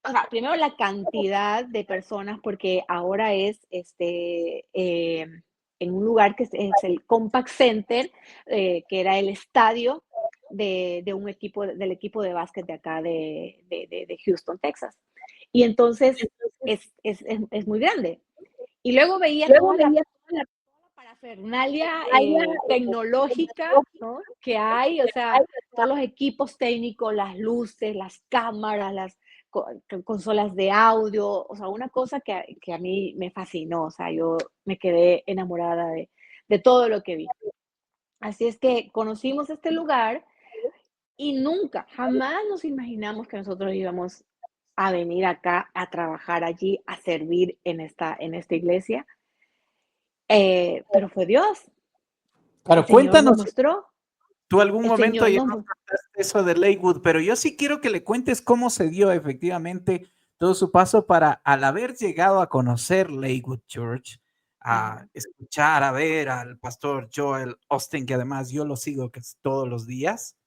o sea, primero la cantidad de personas, porque ahora es en un lugar que es el Compaq Center, que era el estadio de un equipo, del equipo de básquet de acá de Houston, Texas. Y entonces es muy grande. Y luego veía toda la parafernalia tecnológica, ¿no? Que hay, o sea, todos los equipos técnicos, las luces, las cámaras, las consolas de audio, o sea, una cosa que a mí me fascinó, o sea, yo me quedé enamorada de todo lo que vi. Así es que conocimos este lugar y nunca, jamás nos imaginamos que nosotros íbamos a venir acá a trabajar allí, a servir en esta iglesia, pero fue Dios. El Claro, Señor nos cuéntanos, mostró, tú algún el momento Señor ya nos nos contaste eso de Lakewood, pero yo sí quiero que le cuentes cómo se dio efectivamente todo su paso para, al haber llegado a conocer Lakewood Church, a Ujú. escuchar, a ver al pastor Joel Austin, que además yo lo sigo todos los días.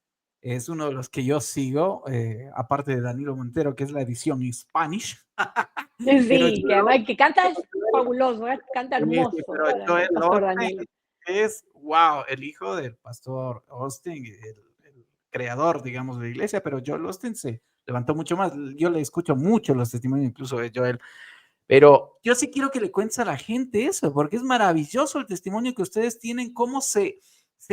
Es uno de los que yo sigo, aparte de Danilo Montero, que es la edición en Spanish. Pero Sí, que Joel además que canta es fabuloso, canta Sí, sí, hermoso, pero Joel el pastor Osteen Danilo. es, wow, el hijo del pastor Austin, el creador, digamos, de la iglesia, pero Joel Austin se levantó mucho más. Yo le escucho mucho los testimonios, incluso de Joel, pero yo sí quiero que le cuentes a la gente eso, porque es maravilloso el testimonio que ustedes tienen, cómo se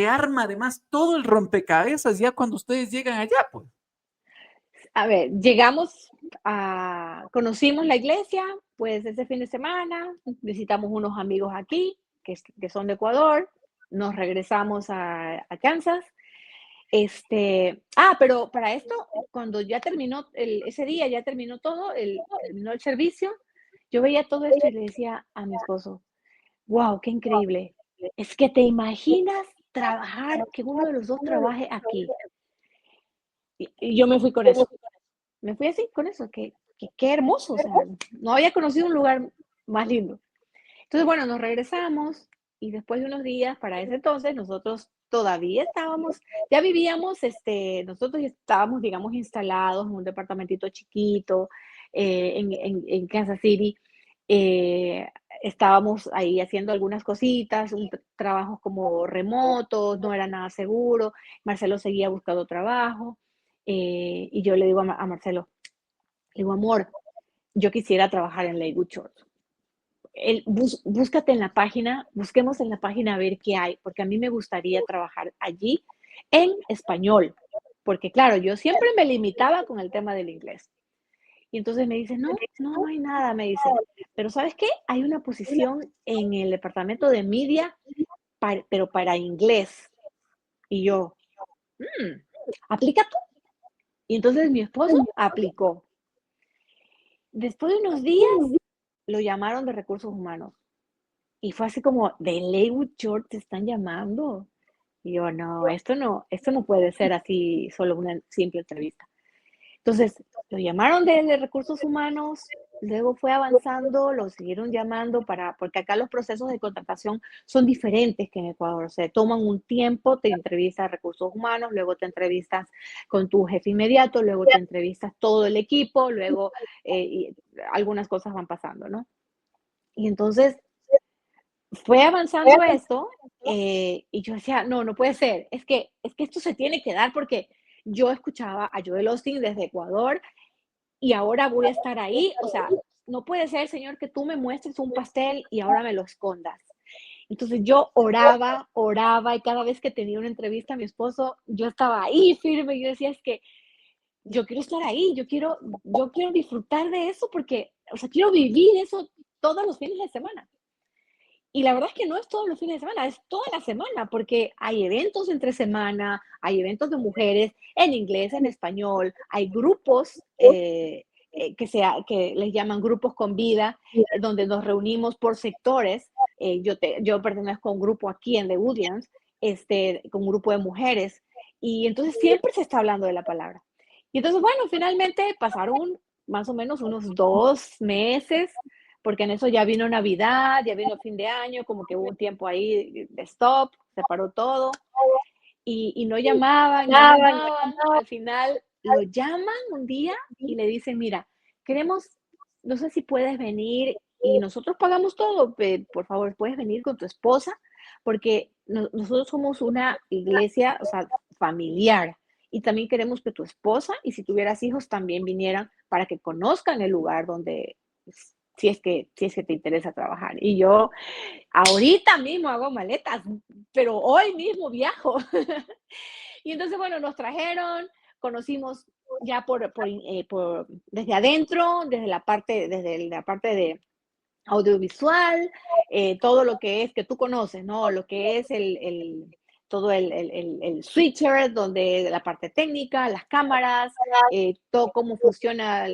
arma además todo el rompecabezas ya cuando ustedes llegan allá, pues. A ver, conocimos la iglesia, pues ese fin de semana, visitamos unos amigos aquí, que son de Ecuador, nos regresamos a Kansas. Pero para esto, cuando ya terminó ese día, ya terminó todo, terminó el servicio, yo veía todo esto y le decía a mi esposo, wow, qué increíble. Es que te imaginas trabajar, que uno de los dos trabaje aquí. Y yo me fui con eso. Me fui así con eso, que qué hermoso, o sea, no había conocido un lugar más lindo. Entonces, bueno, nos regresamos y después de unos días, para ese entonces, nosotros todavía estábamos, ya vivíamos, nosotros ya estábamos, digamos, instalados en un departamentito chiquito en Kansas City. Eh, Estábamos ahí haciendo algunas cositas, trabajos como remotos, no era nada seguro. Marcelo seguía buscando trabajo y yo le digo a Marcelo, le digo, amor, yo quisiera trabajar en Lakewood Church. Búscate en la página, busquemos en la página a ver qué hay, porque a mí me gustaría trabajar allí en español, porque claro, yo siempre me limitaba con el tema del inglés. Y entonces me dice, no, no, no hay nada, me dice, pero ¿sabes qué? Hay una posición en el departamento de media, pero para inglés. Y yo, "Mm, aplica tú". Y entonces mi esposo aplicó. Después de unos días lo llamaron de recursos humanos. Y fue así como, de Lakewood Church te están llamando. Y yo, no, esto no puede ser así, solo una simple entrevista. Entonces, lo llamaron de recursos humanos, luego fue avanzando, lo siguieron llamando porque acá los procesos de contratación son diferentes que en Ecuador. Se toman un tiempo, te entrevistas a recursos humanos, luego te entrevistas con tu jefe inmediato, luego te entrevistas todo el equipo, luego y algunas cosas van pasando, ¿no? Y entonces fue avanzando esto, y yo decía, no, no puede ser, es que esto se tiene que dar porque yo escuchaba a Joel Austin desde Ecuador y ahora voy a estar ahí, o sea, no puede ser, Señor, que tú me muestres un pastel y ahora me lo escondas. Entonces yo oraba, oraba y cada vez que tenía una entrevista a mi esposo, yo estaba ahí firme, yo decía, es que yo quiero estar ahí, yo quiero disfrutar de eso porque, o sea, quiero vivir eso todos los fines de semana. Y la verdad es que no es todos los fines de semana, es toda la semana, porque hay eventos entre semana, hay eventos de mujeres en inglés, en español, hay grupos que les llaman grupos con vida, donde nos reunimos por sectores. Yo pertenezco a un grupo aquí en The Woodlands, con un grupo de mujeres, y entonces siempre se está hablando de la palabra. Y entonces, bueno, finalmente pasaron más o menos unos 2 meses porque en eso ya vino Navidad, ya vino fin de año, como que hubo un tiempo ahí de stop, se paró todo, y no llamaban, no llamaban. Al final lo llaman un día y le dicen, mira, queremos, no sé si puedes venir y nosotros pagamos todo, por favor, puedes venir con tu esposa, porque nosotros somos una iglesia, o sea, familiar. Y también queremos que tu esposa, y si tuvieras hijos, también vinieran para que conozcan el lugar donde, si es que te interesa trabajar. Y yo ahorita mismo hago maletas, pero hoy mismo viajo. Y entonces, bueno, nos trajeron, conocimos ya desde adentro, desde la parte de audiovisual, todo lo que es que tú conoces, ¿no? Lo que es todo el switcher, donde la parte técnica, las cámaras, todo cómo funcionan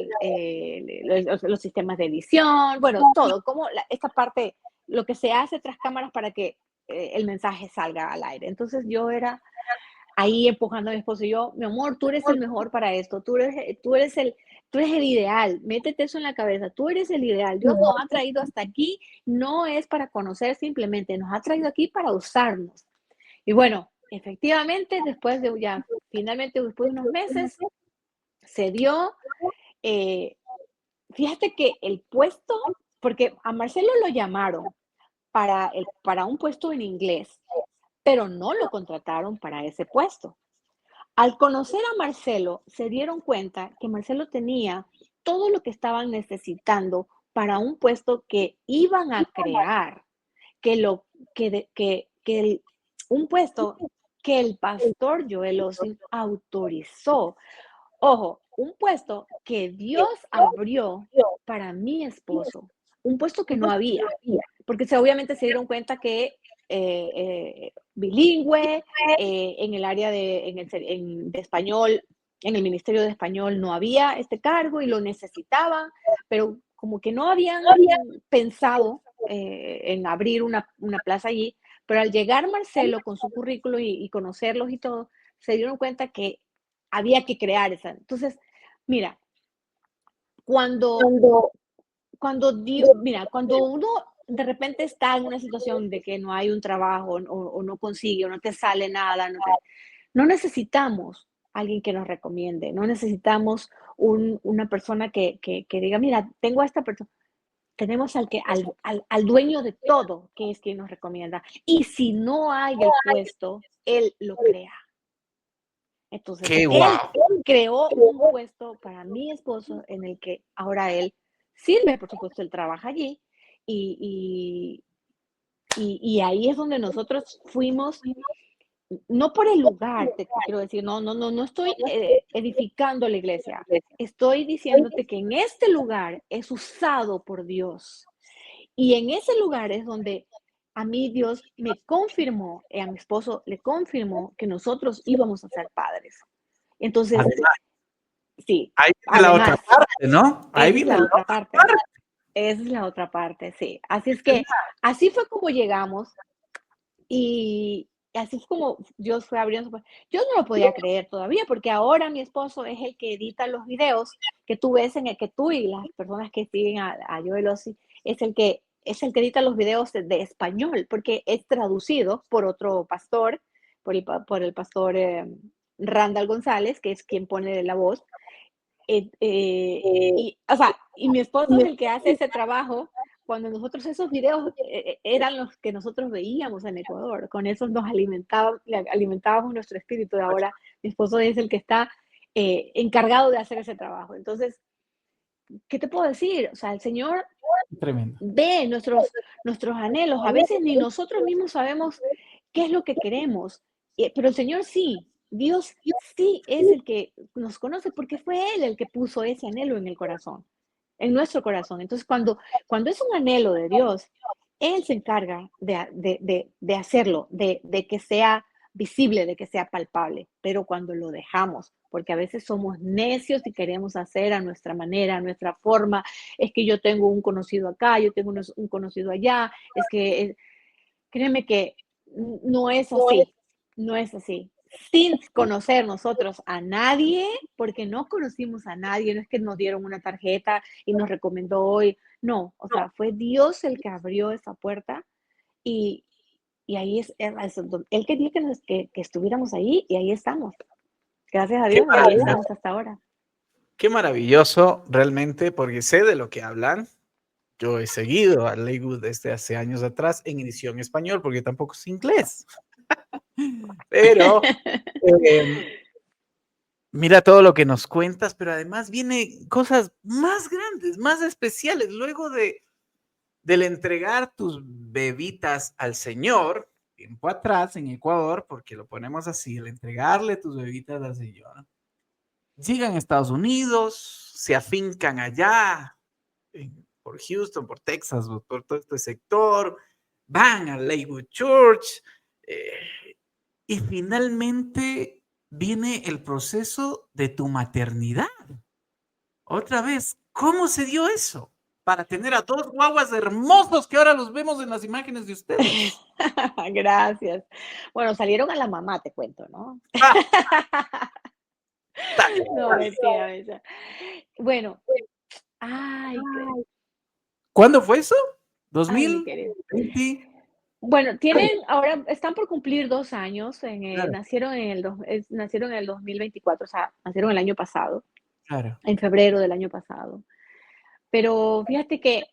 los sistemas de edición, bueno, todo, esta parte, lo que se hace tras cámaras para que el mensaje salga al aire. Entonces yo era ahí empujando a mi esposo y yo, mi amor, tú eres el mejor para esto, tú eres el ideal, métete eso en la cabeza, tú eres el ideal, Dios nos ha traído hasta aquí, no es para conocer simplemente, nos ha traído aquí para usarnos. Y bueno, efectivamente, finalmente después de unos meses, se dio, eh, fíjate que el puesto, porque a Marcelo lo llamaron para un puesto en inglés, pero no lo contrataron para ese puesto. Al conocer a Marcelo, se dieron cuenta que Marcelo tenía todo lo que estaban necesitando para un puesto que iban a crear, que lo que un puesto que el pastor Joel Osteen autorizó. Ojo, un puesto que Dios abrió para mi esposo, un puesto que no había, porque obviamente se dieron cuenta que bilingüe, en el área de español, en el Ministerio de Español no había este cargo y lo necesitaban, pero como que no habían pensado en abrir una plaza allí, pero al llegar Marcelo con su currículo y conocerlos y todo, se dieron cuenta que había que crear esa. Entonces, mira, cuando, cuando uno de repente está en una situación de que no hay un trabajo o no consigue o no te sale nada, no necesitamos alguien que nos recomiende, no necesitamos una persona que diga, mira, tengo a esta persona. Tenemos al dueño de todo, que es quien nos recomienda. Y si no hay el puesto, él lo crea. Entonces, Qué él guau. creó un puesto para mi esposo en el que ahora él sirve, por supuesto, él trabaja allí y, y ahí es donde nosotros fuimos, no por el lugar, te quiero decir, no estoy edificando la iglesia, estoy diciéndote que en este lugar es usado por Dios. Y en ese lugar es donde a mí Dios me confirmó, a mi esposo le confirmó que nosotros íbamos a ser padres. Entonces, Además, sí, ahí viene la otra además, parte, ¿no? Ahí esa es viene la la otra otra parte. parte. Esa es la otra parte, sí. Así es que así fue como llegamos y así es como Dios fue abriendo. Yo no lo podía creer todavía, porque ahora mi esposo es el que edita los videos que tú ves en el que tú y las personas que siguen a Joel Osteen, es el que edita los videos de español, porque es traducido por otro pastor, por el pastor Randall González, que es quien pone la voz. O sea, y mi esposo es el que hace ese trabajo cuando nosotros esos videos eran los que nosotros veíamos en Ecuador. Con esos nos alimentábamos nuestro espíritu. Y ahora mi esposo es el que está encargado de hacer ese trabajo. Entonces, ¿qué te puedo decir? O sea, el Señor Tremendo. ve nuestros anhelos. A veces ni nosotros mismos sabemos qué es lo que queremos, pero el Señor sí, Dios sí es el que nos conoce porque fue Él el que puso ese anhelo en el corazón, en nuestro corazón. Entonces, cuando es un anhelo de Dios, Él se encarga de hacerlo, de que sea visible, de que sea palpable, pero cuando lo dejamos, porque a veces somos necios y queremos hacer a nuestra manera, a nuestra forma, es que yo tengo un conocido acá, yo tengo un conocido allá, es que créeme que no es así, no es así. Sin conocer nosotros a nadie, porque no conocimos a nadie, no es que nos dieron una tarjeta y nos recomendó hoy, no, o sea, fue Dios el que abrió esa puerta y, y ahí Él quería que estuviéramos ahí y ahí estamos. Gracias a Qué Dios, ahí maravilloso, estamos hasta ahora. qué maravilloso realmente, porque sé de lo que hablan. Yo he seguido a Leywood desde hace años atrás en edición español, porque tampoco es inglés. Pero mira todo lo que nos cuentas, pero además viene cosas más grandes, más especiales. Luego del entregar tus bebitas al Señor, tiempo atrás en Ecuador, porque lo ponemos así, el entregarle tus bebitas al Señor, llegan a Estados Unidos, se afincan allá, por Houston, por Texas, por todo este sector, van a Lakewood Church, y finalmente viene el proceso de tu maternidad. Otra vez, ¿cómo se dio eso? Para tener a dos guaguas hermosos que ahora los vemos en las imágenes de ustedes. Gracias. Bueno, salieron a la mamá, te cuento, ¿no? Ah, dale, No, dale. mentira, mentira. Bueno, ay, ¿Cuándo fue eso? ay, mi querido. ¿2020? Bueno, ahora están por cumplir 2 años, Claro, nacieron en el 2024, o sea, nacieron el año pasado, claro. en febrero del año pasado. Pero fíjate que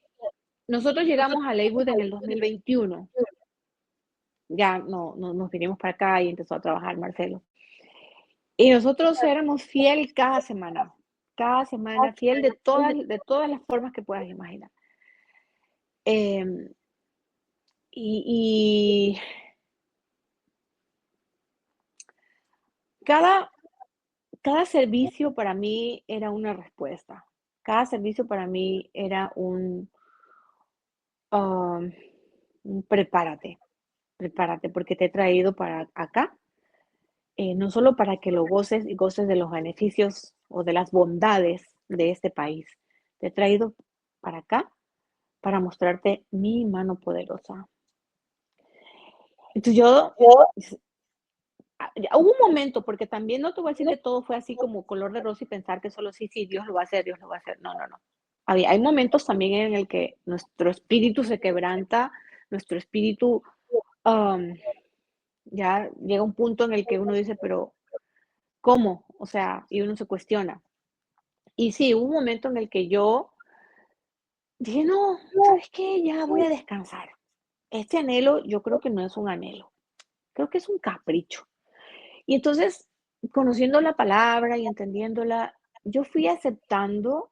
nosotros llegamos a Leywood en el 2021. Ya no nos vinimos para acá y empezó a trabajar Marcelo. Y nosotros éramos fiel cada semana, fiel de todas las formas que puedas imaginar. Em, y cada cada servicio para mí era una respuesta. Cada servicio para mí era um, un prepárate, porque te he traído para acá, no solo para que lo goces y goces de los beneficios o de las bondades de este país. Te he traído para acá para mostrarte mi mano poderosa. Entonces ya hubo un momento, porque también no te voy a decir que todo fue así como color de rosa y pensar que solo sí, sí, Dios lo va a hacer, Dios lo va a hacer. No, no, no. Hay momentos también en el que nuestro espíritu se quebranta, nuestro espíritu am, ya llega un punto en el que uno dice, pero ¿cómo? O sea, y uno se cuestiona. Y sí, hubo un momento en el que yo dije, no, ¿sabes qué? Ya voy a descansar. Este anhelo, yo creo que no es un anhelo, creo que es un capricho. Y entonces, conociendo la palabra y entendiéndola, yo fui aceptando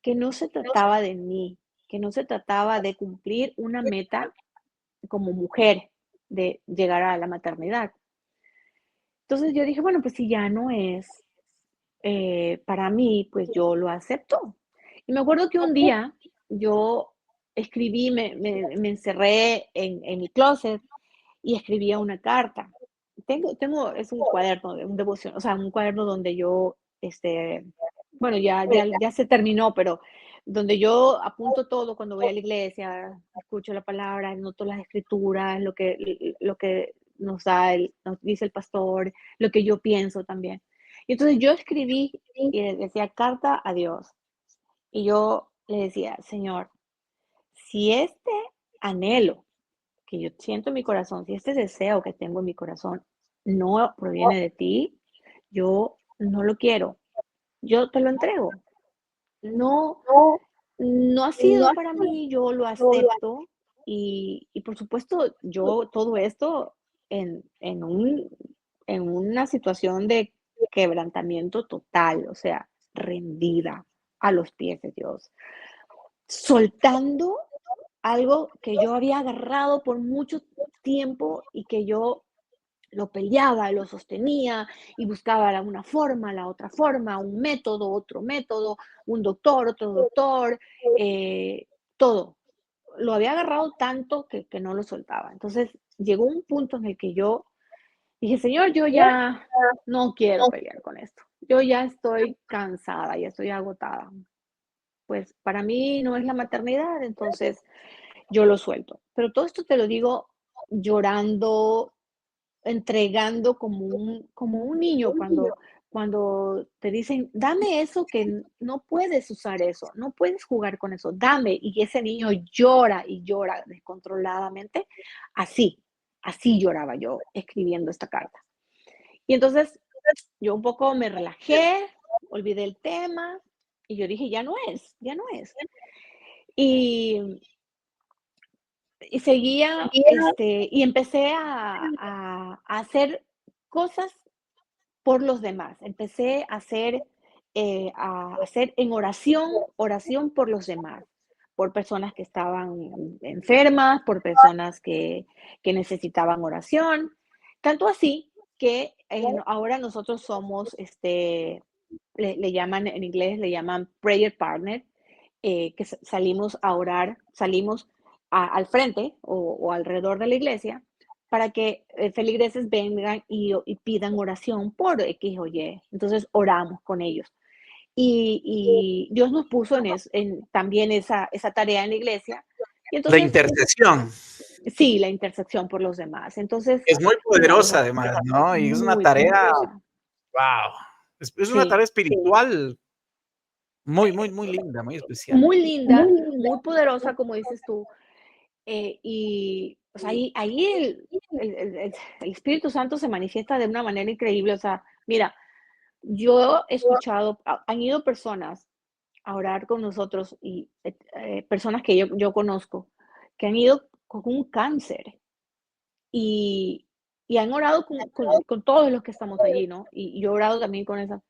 que no se trataba de mí, que no se trataba de cumplir una meta como mujer, de llegar a la maternidad. Entonces yo dije, bueno, pues si ya no es para mí, pues yo lo acepto. Y me acuerdo que un día yo escribí, me encerré en mi closet y escribía una carta. Es un cuaderno, de un devoción, o sea, un cuaderno donde yo, bueno, ya se terminó, pero donde yo apunto todo cuando voy a la iglesia, escucho la palabra, noto las escrituras, lo que nos dice el pastor, lo que yo pienso también. Y entonces yo escribí y le decía carta a Dios. Y yo le decía, Señor, si este anhelo que yo siento en mi corazón, si este deseo que tengo en mi corazón no proviene de ti, yo no lo quiero. Yo te lo entrego. No, no ha sido para mí, yo lo acepto y por supuesto, yo todo esto en una situación de quebrantamiento total, o sea, rendida a los pies de Dios, soltando algo que yo había agarrado por mucho tiempo y que yo lo peleaba, lo sostenía y buscaba una forma, la otra forma, un método, otro método, un doctor, otro doctor, eh, todo. Lo había agarrado tanto que no lo soltaba. Entonces llegó un punto en el que yo dije, Señor, yo ya no quiero pelear con esto. Yo ya estoy cansada, ya estoy agotada. Pues para mí no es la maternidad, entonces yo lo suelto. Pero todo esto te lo digo llorando, entregando como un niño cuando te dicen, dame eso que no puedes usar eso, no puedes jugar con eso, dame. Y ese niño llora y llora descontroladamente. Así, así lloraba yo escribiendo esta carta. Y entonces yo un poco me relajé, olvidé el tema y yo dije, ya no es, ya no es. Y Y seguía, y empecé a hacer cosas por los demás. Empecé a hacer en oración por los demás, por personas que estaban enfermas, por personas que necesitaban oración. Tanto así que ahora nosotros somos, le llaman en inglés, le llaman prayer partner, que salimos a orar, salimos al frente o alrededor de la iglesia para que feligreses vengan y pidan oración por X o Y. Entonces oramos con ellos. Y Dios nos puso también esa tarea en la iglesia. Y La entonces, intercesión sí, la intersección por los demás. Entonces, es muy poderosa bueno, además, ¿no? Y es una muy tarea, poderosa. wow, es una Sí, tarea espiritual muy, muy, muy linda, muy especial. muy linda, muy poderosa, como dices tú. Y, o sea, ahí el Espíritu Santo se manifiesta de una manera increíble. O sea, mira, yo he escuchado, han ido personas a orar con nosotros y personas que yo conozco que han ido con un cáncer y, y han orado con todos los que estamos allí, ¿no? Y yo he orado también con esa.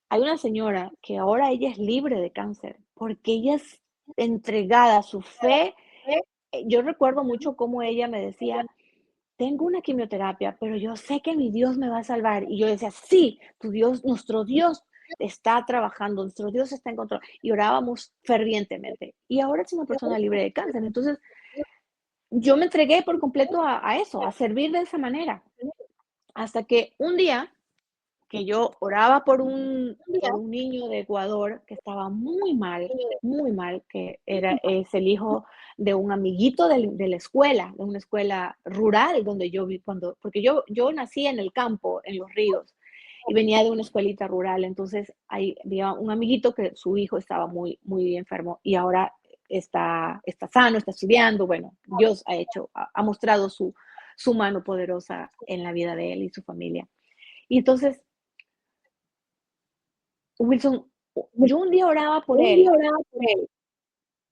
Hay una señora que ahora ella es libre de cáncer porque ella es entregada a su fe. Yo recuerdo mucho cómo ella me decía, tengo una quimioterapia, pero yo sé que mi Dios me va a salvar. Y yo decía, sí, tu Dios, nuestro Dios está trabajando, nuestro Dios está en control. Y orábamos fervientemente. Y ahora es una persona libre de cáncer. Entonces, yo me entregué por completo a eso, a servir de esa manera. Hasta que un día que yo oraba por un niño de Ecuador que estaba muy mal, que es el hijo de un amiguito de la escuela, de una escuela rural donde yo vi porque yo nací en el campo, en los ríos, y venía de una escuelita rural, entonces ahí había un amiguito que su hijo estaba muy enfermo y ahora está sano, está estudiando, bueno, Dios ha mostrado su mano poderosa en la vida de él y su familia. Y entonces Wilson, yo un día oraba por él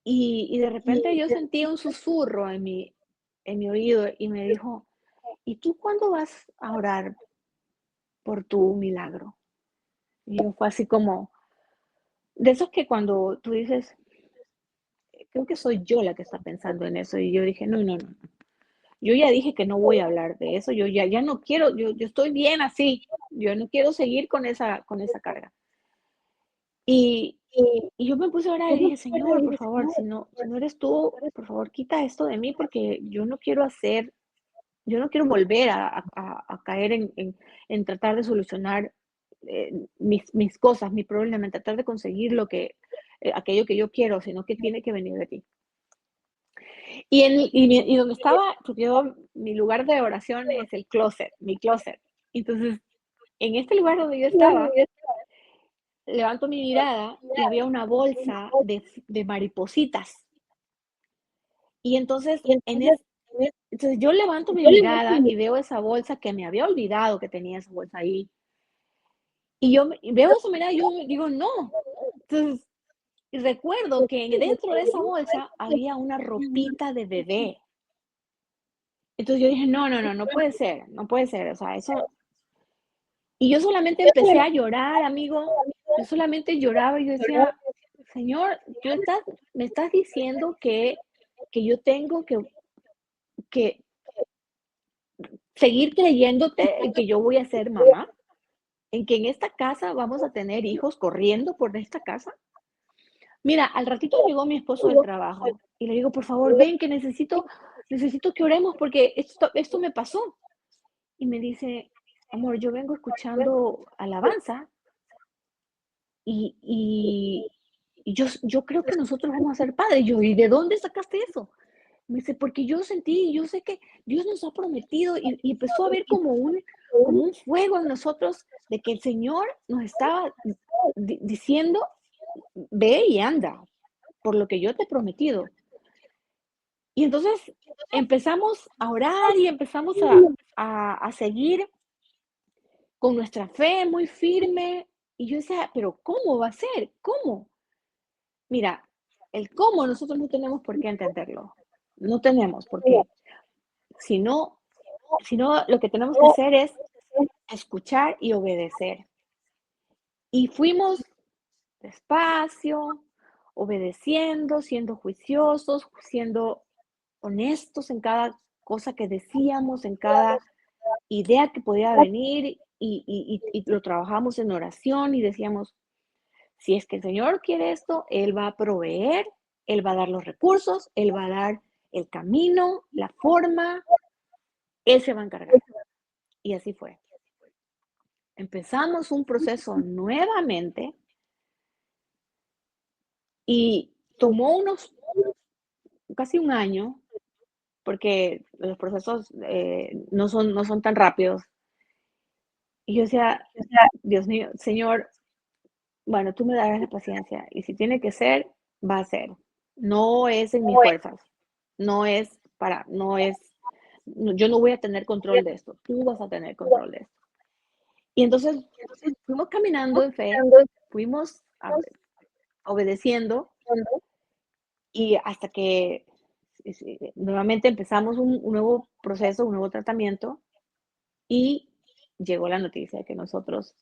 y de repente yo sentí un susurro en mi oído y me dijo, ¿y tú cuándo vas a orar por tu milagro? Y yo fue así como, de esos que cuando tú dices, creo que soy yo la que está pensando en eso. Y yo dije, no, no, no. Yo ya dije que no voy a hablar de eso. Yo ya no quiero, yo estoy bien así. Yo no quiero seguir con esa carga. Y, y yo me puse a orar y dije, Señor, por favor, si no eres tú, por favor, quita esto de mí porque yo no quiero volver a caer en tratar de solucionar mis cosas, mi problema, en tratar de conseguir aquello que yo quiero, sino que tiene que venir de ti. Y donde estaba, porque yo, mi lugar de oración es el closet, mi closet. Entonces, en este lugar donde yo estaba, levanto mi mirada y había una bolsa de maripositas. Y entonces, entonces yo levanto mi mirada y veo esa bolsa que me había olvidado que tenía esa bolsa ahí. Y veo esa mirada y yo digo, no. Entonces, y recuerdo que dentro de esa bolsa había una ropita de bebé. Entonces yo dije, no, no, no, no puede ser, no puede ser. O sea, eso. Y yo solamente empecé a llorar, amigo. Yo solamente lloraba y yo decía, Señor, me estás diciendo que yo tengo que seguir creyéndote en que yo voy a ser mamá, en que en esta casa vamos a tener hijos corriendo por esta casa. Mira, al ratito llegó mi esposo del trabajo y le digo, por favor, ven que necesito que oremos porque esto me pasó. Y me dice, amor, yo vengo escuchando alabanza y, y, y yo creo que nosotros vamos a ser padres. Y yo, ¿y de dónde sacaste eso? Me dice, porque yo sentí, yo sé que Dios nos ha prometido y empezó a ver como un fuego en nosotros de que el Señor nos estaba diciendo, ve y anda, por lo que yo te he prometido. Y entonces empezamos a orar y empezamos a seguir con nuestra fe muy firme. Y yo decía, pero ¿cómo va a ser? ¿Cómo? Mira, el cómo nosotros no tenemos por qué entenderlo. No tenemos por qué. Sino, sino lo que tenemos que hacer es escuchar y obedecer. Y fuimos despacio, obedeciendo, siendo juiciosos, siendo honestos en cada cosa que decíamos, en cada idea que podía venir y lo trabajamos en oración y decíamos, si es que el Señor quiere esto, Él va a proveer, Él va a dar los recursos, Él va a dar el camino, la forma, Él se va a encargar. Y así fue. Empezamos un proceso nuevamente y tomó casi un año, porque los procesos no son tan rápidos. Y yo decía, Dios mío, Señor, bueno, tú me darás la paciencia y si tiene que ser, va a ser. No es en mis fuerzas, no es, yo no voy a tener control de esto, tú vas a tener control de esto. Y entonces fuimos caminando en fe, fuimos obedeciendo y hasta que nuevamente empezamos un nuevo proceso, un nuevo tratamiento y llegó la noticia de que nosotros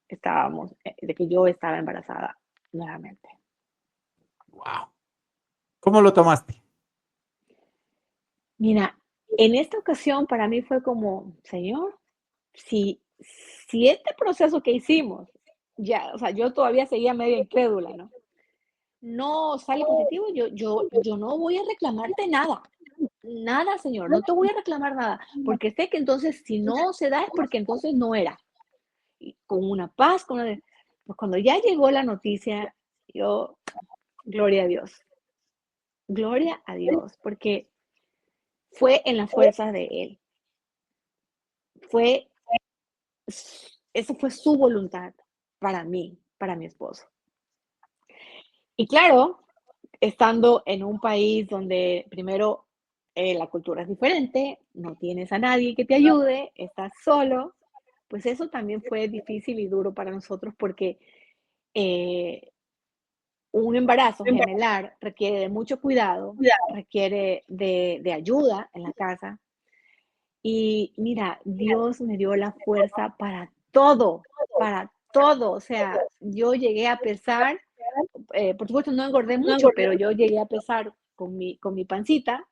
de que yo estaba embarazada nuevamente. Wow. ¿Cómo lo tomaste? Mira, en esta ocasión para mí fue como, Señor, si, si este proceso que hicimos, ya, o sea, yo todavía seguía medio incrédula, ¿no? No sale positivo, yo no voy a reclamarte nada, nada, Señor, no te voy a reclamar nada, porque sé que entonces si no se da es porque entonces no era. Y con una paz, pues cuando ya llegó la noticia, yo, gloria a Dios, porque fue en las fuerzas de Él, fue, eso fue su voluntad para mí, para mi esposo. Y claro, estando en un país donde primero la cultura es diferente, no tienes a nadie que te ayude, estás solo, pues eso también fue difícil y duro para nosotros porque eh, un embarazo gemelar requiere de mucho cuidado, requiere de ayuda en la casa. Y mira, Dios me dio la fuerza para todo, para todo. O sea, yo llegué a pesar, por supuesto no engordé mucho, pero yo llegué a pesar con mi pancita,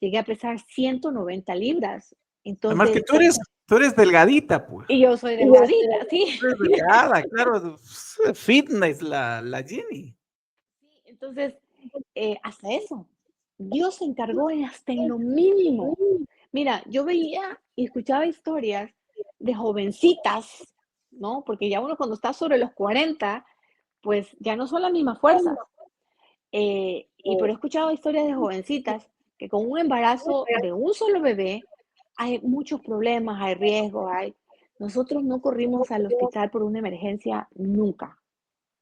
llegué a pesar 190 libras. Además que Entonces, tú eres delgadita, pues. y yo soy delgadita, sí. Tú eres delgada, claro. Fitness, la Jenny. Entonces, hasta eso, Dios se encargó hasta en lo mínimo. Mira, yo veía y escuchaba historias de jovencitas, ¿no? Porque ya uno cuando está sobre los 40, pues ya no son las mismas fuerzas. Pero he escuchado historias de jovencitas que con un embarazo de un solo bebé hay muchos problemas, hay riesgos, Nosotros no corrimos al hospital por una emergencia nunca,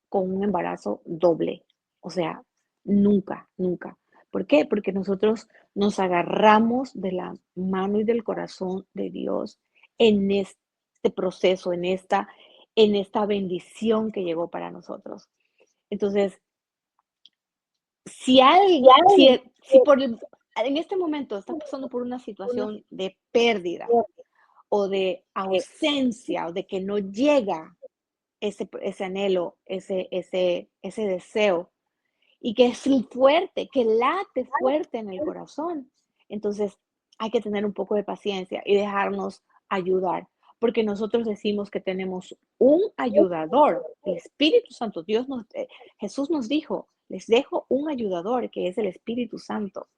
con un embarazo doble. O sea, nunca, nunca. ¿Por qué? Porque nosotros nos agarramos de la mano y del corazón de Dios en este proceso, en esta bendición que llegó para nosotros. Entonces, si alguien, si en este momento estás pasando por una situación de pérdida o de ausencia o de que no llega ese anhelo, ese deseo, y que es fuerte, que late fuerte en el corazón. Entonces, hay que tener un poco de paciencia y dejarnos ayudar, porque nosotros decimos que tenemos un ayudador, el Espíritu Santo. Jesús nos dijo, les dejo un ayudador que es el Espíritu Santo.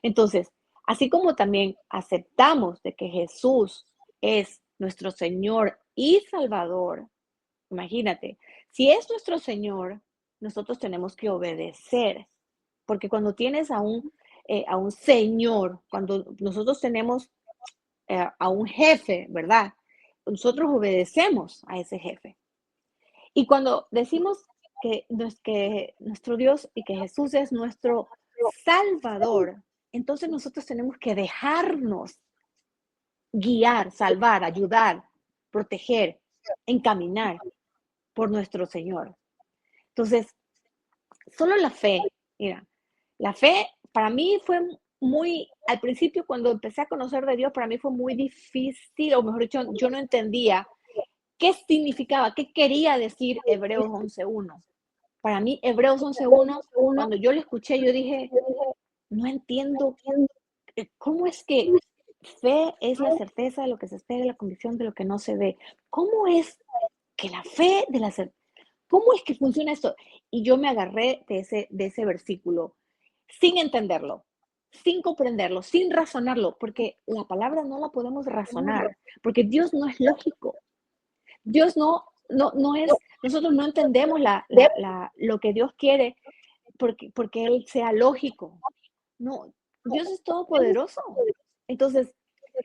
Entonces, así como también aceptamos de que Jesús es nuestro Señor y Salvador, imagínate, si es nuestro Señor, nosotros tenemos que obedecer, porque cuando tienes a un Señor, cuando nosotros tenemos a un jefe, ¿verdad? Nosotros obedecemos a ese jefe. Y cuando decimos que nuestro Dios y que Jesús es nuestro Salvador, entonces nosotros tenemos que dejarnos guiar, salvar, ayudar, proteger, encaminar por nuestro Señor. Entonces, solo la fe, mira, la fe para mí fue al principio cuando empecé a conocer de Dios, para mí fue muy difícil, o mejor dicho, yo no entendía qué significaba, qué quería decir Hebreos 11.1. Para mí, Hebreos 11.1, cuando yo lo escuché, yo dije, no entiendo cómo es que fe es la certeza de lo que se espera y la convicción de lo que no se ve. ¿Cómo es que la fe de la certeza? ¿Cómo es que funciona esto? Y yo me agarré de ese versículo sin entenderlo, sin comprenderlo, sin razonarlo, porque la palabra no la podemos razonar, porque Dios no es lógico. Dios no es, nosotros no entendemos lo que Dios quiere porque Él sea lógico. No, Dios es todopoderoso. Entonces,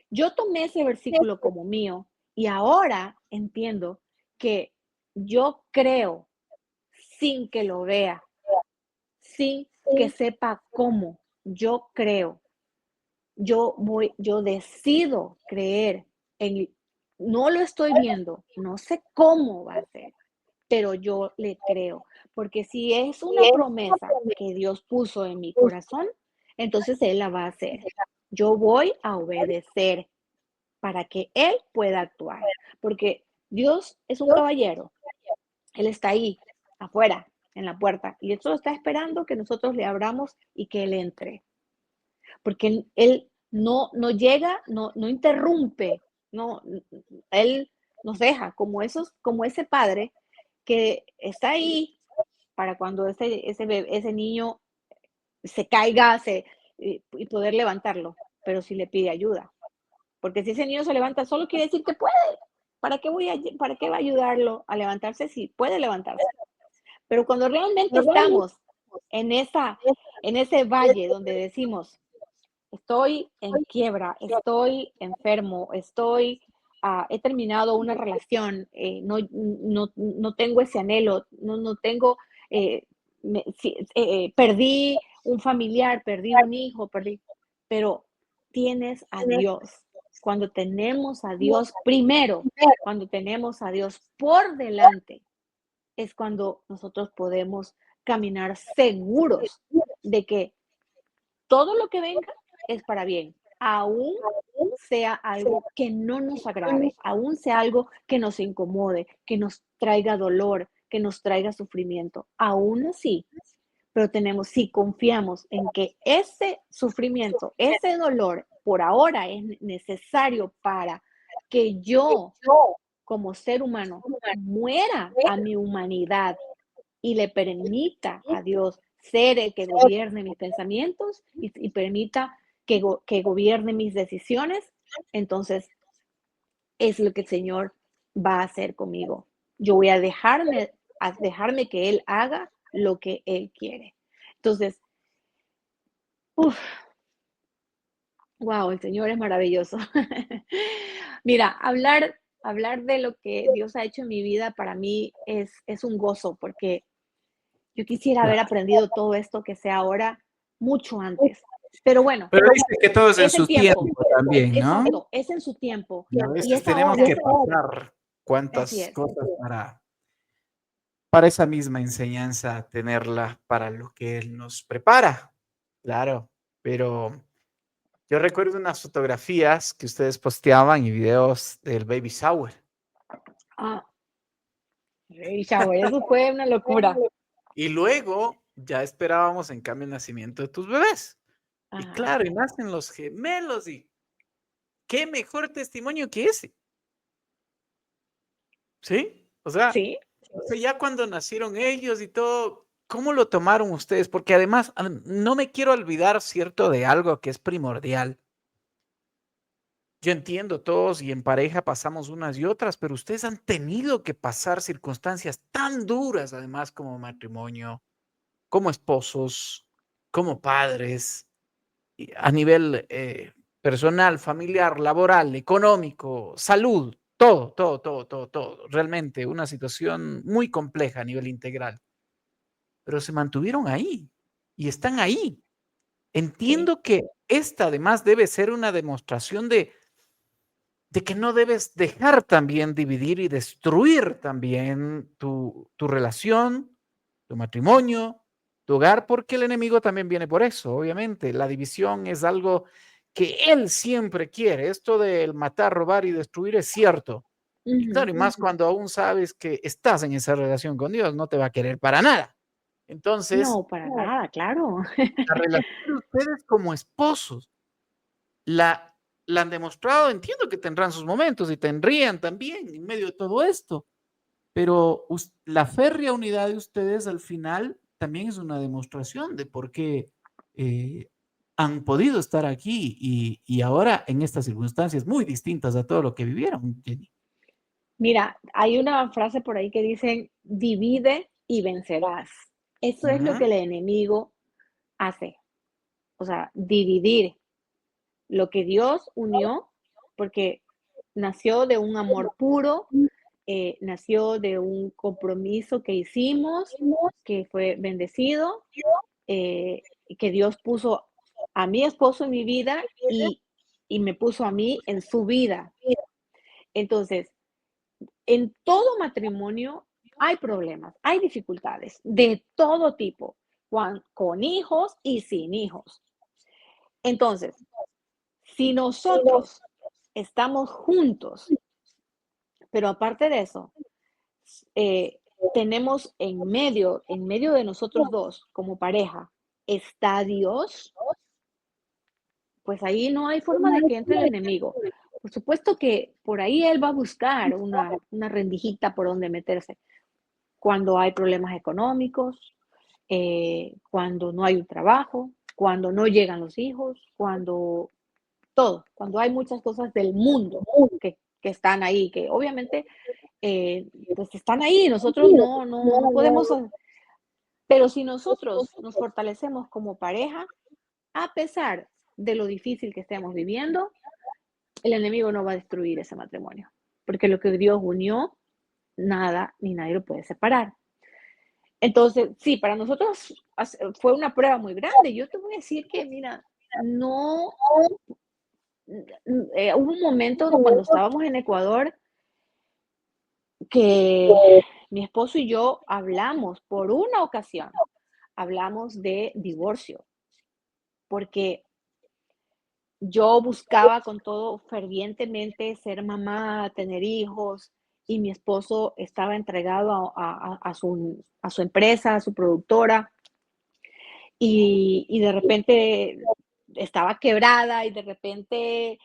yo tomé ese versículo como mío y ahora entiendo que yo creo sin que lo vea, sin que sepa cómo. Yo creo, yo decido creer no lo estoy viendo, no sé cómo va a ser, pero yo le creo, porque si es una promesa que Dios puso en mi corazón, entonces Él la va a hacer. Yo voy a obedecer para que Él pueda actuar, porque Dios es un caballero, Él está ahí, afuera, en la puerta, y Él solo está esperando que nosotros le abramos y que Él entre, porque Él no llega, no interrumpe, no, Él nos deja como ese padre que está ahí para cuando ese niño se caiga y poder levantarlo, pero si le pide ayuda. Porque si ese niño se levanta solo quiere decir que puede. ¿Para qué va a ayudarlo a levantarse si puede levantarse? Pero cuando realmente estamos en ese valle donde decimos, estoy en quiebra, estoy enfermo, he terminado una relación, no tengo ese anhelo, no tengo, perdí un familiar, perdí un hijo, pero tienes a Dios. Cuando tenemos a Dios primero, cuando tenemos a Dios por delante, es cuando nosotros podemos caminar seguros de que todo lo que venga es para bien, aún sea algo que no nos agrade, aún sea algo que nos incomode, que nos traiga dolor, que nos traiga sufrimiento. Aún así, pero si confiamos en que ese sufrimiento, ese dolor, por ahora es necesario para que yo, como ser humano, muera a mi humanidad y le permita a Dios ser el que gobierne mis pensamientos y permita que gobierne mis decisiones, entonces es lo que el Señor va a hacer conmigo. Yo voy a dejarme que Él haga lo que Él quiere. Entonces, Wow, el Señor es maravilloso. Mira, hablar de lo que Dios ha hecho en mi vida para mí es un gozo, porque yo quisiera haber Claro. aprendido todo esto que sé ahora mucho antes. Pero bueno, Pero dice que todo es en es el su tiempo. tiempo también, ¿no? Exacto, es en su tiempo Y a y veces es tenemos ahora. que pasar Así cuantas es. cosas para esa misma enseñanza, tenerla para lo que Él nos prepara. Claro, pero yo recuerdo unas fotografías que ustedes posteaban y videos del baby shower. Ah, baby shower, eso fue una locura. Y luego ya esperábamos en cambio el nacimiento de tus bebés. Y Ajá. claro, y nacen los gemelos y qué mejor testimonio que ese, ¿sí? Sí. O sea, ya cuando nacieron ellos y todo, ¿cómo lo tomaron ustedes? Porque además, no me quiero olvidar, ¿cierto?, de algo que es primordial. Yo entiendo todos y en pareja pasamos unas y otras, pero ustedes han tenido que pasar circunstancias tan duras, además, como matrimonio, como esposos, como padres, y a nivel personal, familiar, laboral, económico, salud, todo, todo, todo, todo, todo. Realmente una situación muy compleja a nivel integral, pero se mantuvieron ahí y están ahí. Sí. Entiendo que esta además debe ser una demostración de que no debes dejar también dividir y destruir también tu relación, tu matrimonio, tu hogar, porque el enemigo también viene por eso, obviamente. La división es algo que él siempre quiere. Esto del matar, robar y destruir es cierto. Y Ujú. claro, y más cuando aún sabes que estás en esa relación con Dios, no te va a querer para nada. Entonces, No, para nada, claro. la relación de ustedes como esposos la la han demostrado, entiendo que tendrán sus momentos y tendrían también en medio de todo esto, pero la férrea unidad de ustedes al final también es una demostración de por qué eh, han podido estar aquí y ahora en estas circunstancias muy distintas a todo lo que vivieron, Jenny. Mira, hay una frase por ahí que dicen: "Divide y vencerás". Eso es lo Ujú, que el enemigo hace, o sea, dividir lo que Dios unió, porque nació de un amor puro, nació de un compromiso que hicimos, que fue bendecido, que Dios puso a mi esposo en mi vida y me puso a mí en su vida. Entonces, en todo matrimonio hay problemas, hay dificultades de todo tipo, con hijos y sin hijos. Entonces, si nosotros estamos juntos, pero aparte de eso, eh, tenemos en medio de nosotros dos, como pareja, está Dios, pues ahí no hay forma de que entre el enemigo. Por supuesto que por ahí él va a buscar una rendijita por donde meterse. Cuando hay problemas económicos, cuando no hay un trabajo, cuando no llegan los hijos, cuando todo, cuando hay muchas cosas del mundo que están ahí, que obviamente pues están ahí, nosotros no podemos, pero si nosotros nos fortalecemos como pareja, a pesar de lo difícil que estemos viviendo, el enemigo no va a destruir ese matrimonio, porque lo que Dios unió, nada ni nadie lo puede separar. Entonces, sí, para nosotros fue una prueba muy grande. Yo te voy a decir que, mira, no, hubo un momento cuando estábamos en Ecuador que mi esposo y yo hablamos por una ocasión, hablamos de divorcio, porque yo buscaba con todo fervientemente ser mamá, tener hijos, y mi esposo estaba entregado a su empresa, a su productora, y de repente estaba quebrada y de repente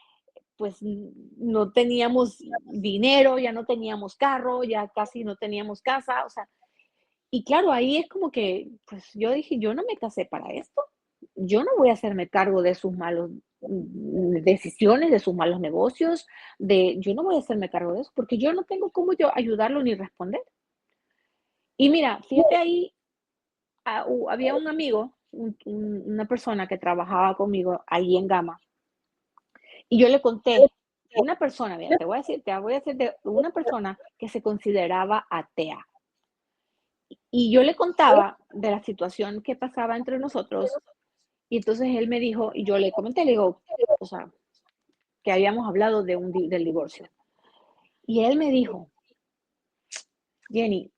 pues no teníamos dinero, ya no teníamos carro, ya casi no teníamos casa, o sea, y claro, ahí es como que, pues yo dije, yo no me casé para esto, yo no voy a hacerme cargo de sus malos decisiones, de sus malos negocios, yo no voy a hacerme cargo de eso, porque yo no tengo cómo yo ayudarlo ni responder. Y mira, fíjate ahí, había un amigo, una persona que trabajaba conmigo ahí en Gama, Y yo le conté, una persona, mira, te voy a decir de una persona que se consideraba atea. Y yo le contaba de la situación que pasaba entre nosotros, y entonces él me dijo, y yo le comenté, le digo, o sea, que habíamos hablado del divorcio. Y él me dijo, Jenny,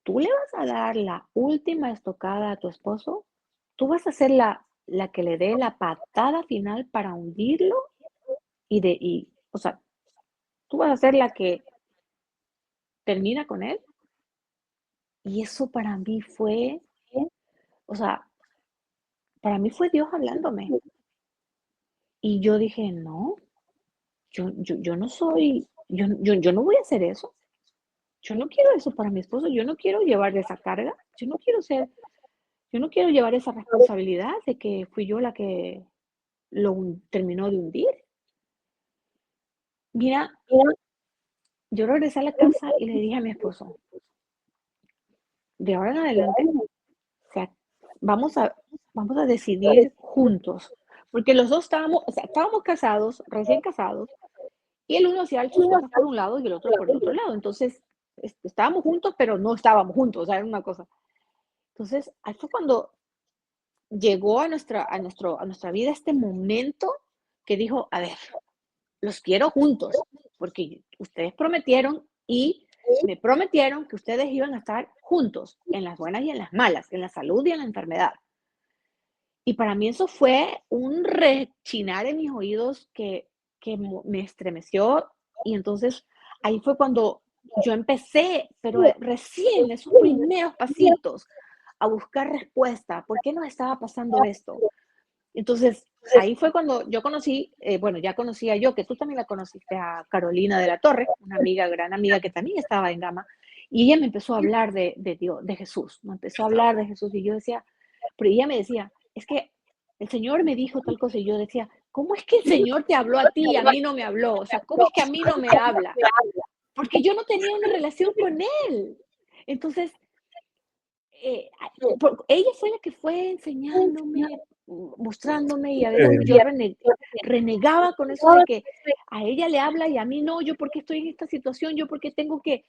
¿tú le vas a dar la última estocada a tu esposo? ¿Tú vas a ser la que le dé la patada final para hundirlo? O sea, ¿tú vas a ser la que termina con él? Y eso para mí fue, o sea, para mí fue Dios hablándome. Y yo dije, no, yo no soy, yo no voy a hacer eso. Yo no quiero eso para mi esposo. Yo no quiero llevar esa carga. Yo no quiero llevar esa responsabilidad de que fui yo la que terminó de hundir. Mira, yo regresé a la casa y le dije a mi esposo, de ahora en adelante, o sea, vamos a, vamos a decidir juntos, porque los dos estábamos, o sea, estábamos casados, recién casados, y el uno hacía sus cosas por un lado y el otro por el otro lado. Entonces, estábamos juntos, pero no estábamos juntos, o sea, era una cosa. Entonces, ahí fue cuando llegó a nuestra vida este momento que dijo, a ver, los quiero juntos, porque ustedes prometieron y me prometieron que ustedes iban a estar juntos en las buenas y en las malas, en la salud y en la enfermedad. Y para mí eso fue un rechinar en mis oídos que me estremeció. Y entonces ahí fue cuando yo empecé, pero recién esos primeros pasitos a buscar respuesta. ¿Por qué nos estaba pasando esto? Entonces, ahí fue cuando yo conocí, bueno, ya conocía yo, que tú también la conociste, a Carolina de la Torre, una amiga, gran amiga que también estaba en Gama, y ella me empezó a hablar de Dios, de Jesús, me empezó a hablar de Jesús, y yo decía, pero ella me decía, es que el Señor me dijo tal cosa, y yo decía, ¿cómo es que el Señor te habló a ti y a mí no me habló? O sea, ¿cómo es que a mí no me habla? Porque yo no tenía una relación con Él. Entonces, ella fue la que fue enseñándome, mostrándome, y a veces yo renegaba con eso de que a ella le habla y a mí no, yo porque estoy en esta situación, yo porque tengo que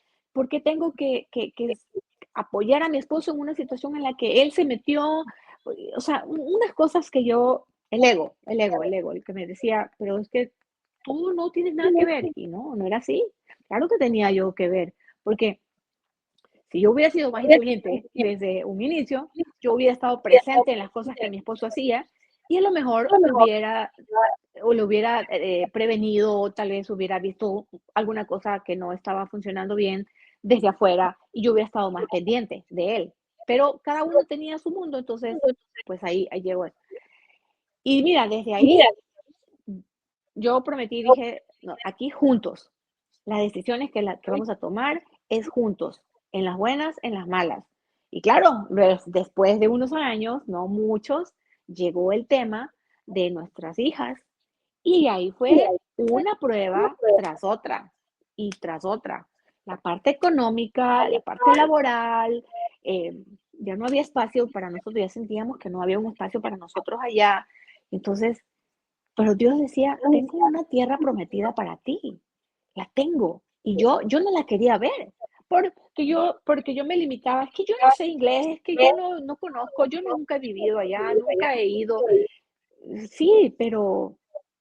apoyar a mi esposo en una situación en la que él se metió, o sea, unas cosas que yo, el que me decía, pero es que tú no tienes nada que ver, y no, no era así, claro que tenía yo que ver, porque si yo hubiera sido más inteligente desde un inicio, yo hubiera estado presente en las cosas que mi esposo hacía y a lo mejor lo hubiera prevenido, o tal vez hubiera visto alguna cosa que no estaba funcionando bien desde afuera y yo hubiera estado más pendiente de él. Pero cada uno tenía su mundo, entonces, pues ahí llegó. Y mira, desde ahí yo prometí, dije, no, aquí juntos. Las decisiones que vamos a tomar es juntos, en las buenas, en las malas. Y claro, después de unos años, no muchos, llegó el tema de nuestras hijas y ahí fue una prueba tras otra y tras otra. La parte económica, la parte laboral, ya no había espacio para nosotros, ya sentíamos que no había un espacio para nosotros allá. Entonces, pero Dios decía, tengo una tierra prometida para ti, la tengo. Y yo no la quería ver, porque yo me limitaba, es que yo no sé inglés, es que yo no conozco, yo nunca he vivido allá, nunca he ido. Sí, pero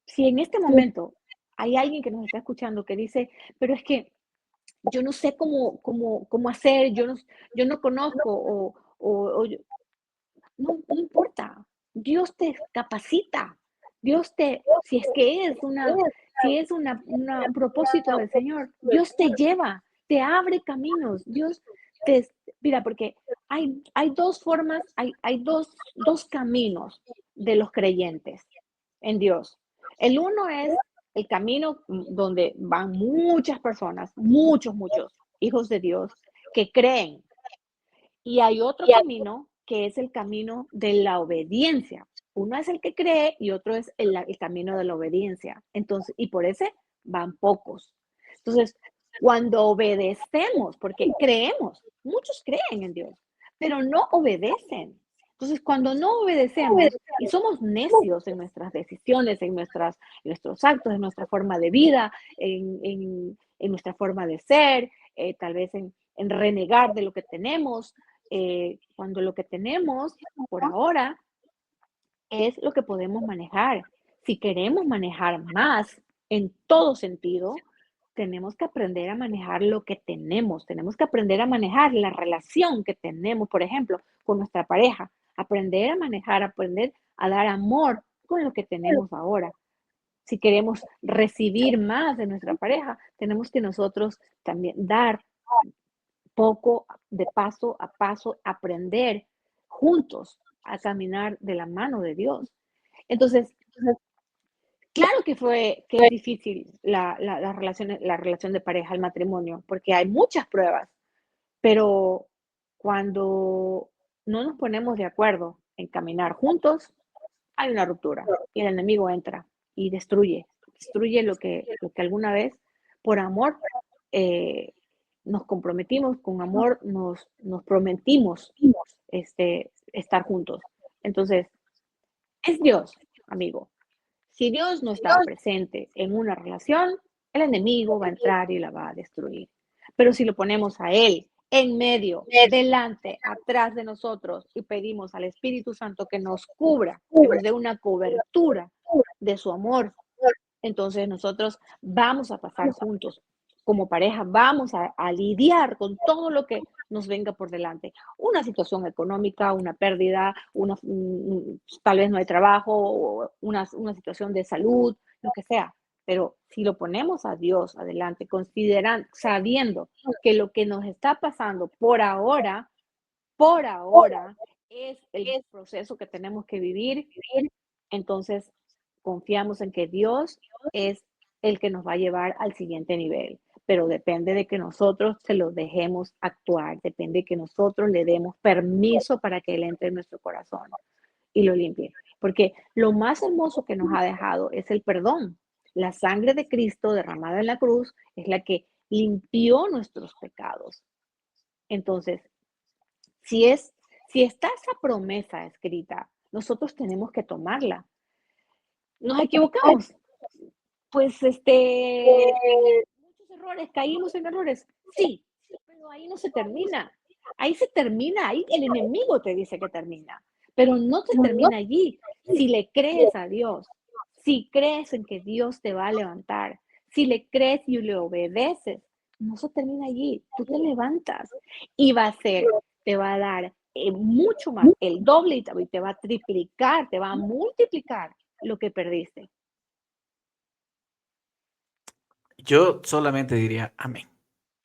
si en este momento hay alguien que nos está escuchando que dice, pero es que yo no sé cómo hacer, yo no conozco, no importa, Dios te capacita, si es que si es un propósito del Señor, Dios te lleva, te abre caminos, Dios te, mira, porque hay dos formas, hay dos caminos de los creyentes en Dios. El uno es el camino donde van muchas personas, muchos hijos de Dios que creen, y hay otro camino que es el camino de la obediencia. Uno es el que cree y otro es el camino de la obediencia. Entonces, y por ese van pocos. Entonces, cuando obedecemos, porque creemos, muchos creen en Dios, pero no obedecen. Entonces, cuando no obedecemos y somos necios en nuestras decisiones, en nuestros actos, en nuestra forma de vida, en nuestra forma de ser, tal vez en renegar de lo que tenemos, cuando lo que tenemos por ahora es lo que podemos manejar. Si queremos manejar más en todo sentido, tenemos que aprender a manejar lo que tenemos que aprender a manejar la relación que tenemos, por ejemplo, con nuestra pareja, aprender a manejar, aprender a dar amor con lo que tenemos ahora. Si queremos recibir más de nuestra pareja, tenemos que nosotros también dar poco de paso a paso, aprender juntos a caminar de la mano de Dios. Entonces, claro que es difícil la relación de pareja, el matrimonio, porque hay muchas pruebas, pero cuando no nos ponemos de acuerdo en caminar juntos, hay una ruptura y el enemigo entra y destruye lo que alguna vez por amor eh, nos comprometimos, con amor nos prometimos estar juntos. Entonces, es Dios, amigo. Si Dios no está presente en una relación, el enemigo va a entrar y la va a destruir. Pero si lo ponemos a Él en medio, delante, atrás de nosotros y pedimos al Espíritu Santo que nos cubra, que nos dé una cobertura de su amor, entonces nosotros vamos a pasar juntos como pareja, vamos a lidiar con todo lo que nos venga por delante. Una situación económica, una pérdida, tal vez no hay trabajo, una situación de salud, lo que sea. Pero si lo ponemos a Dios adelante, considerando, sabiendo que lo que nos está pasando por ahora es el proceso que tenemos que vivir, entonces confiamos en que Dios es el que nos va a llevar al siguiente nivel, pero depende de que nosotros se lo dejemos actuar, depende de que nosotros le demos permiso para que Él entre en nuestro corazón y lo limpie. Porque lo más hermoso que nos ha dejado es el perdón. La sangre de Cristo derramada en la cruz es la que limpió nuestros pecados. Entonces, si es, si está esa promesa escrita, nosotros tenemos que tomarla. Nos equivocamos, pues, muchos errores, caímos en errores, sí, pero ahí no se termina. Ahí se termina, ahí el enemigo te dice que termina, pero no se termina allí. Si le crees a Dios, si crees en que Dios te va a levantar, si le crees y le obedeces, no se termina allí. Tú te levantas y va a ser, te va a dar mucho más, el doble y te va a triplicar, te va a multiplicar lo que perdiste. Yo solamente diría amén.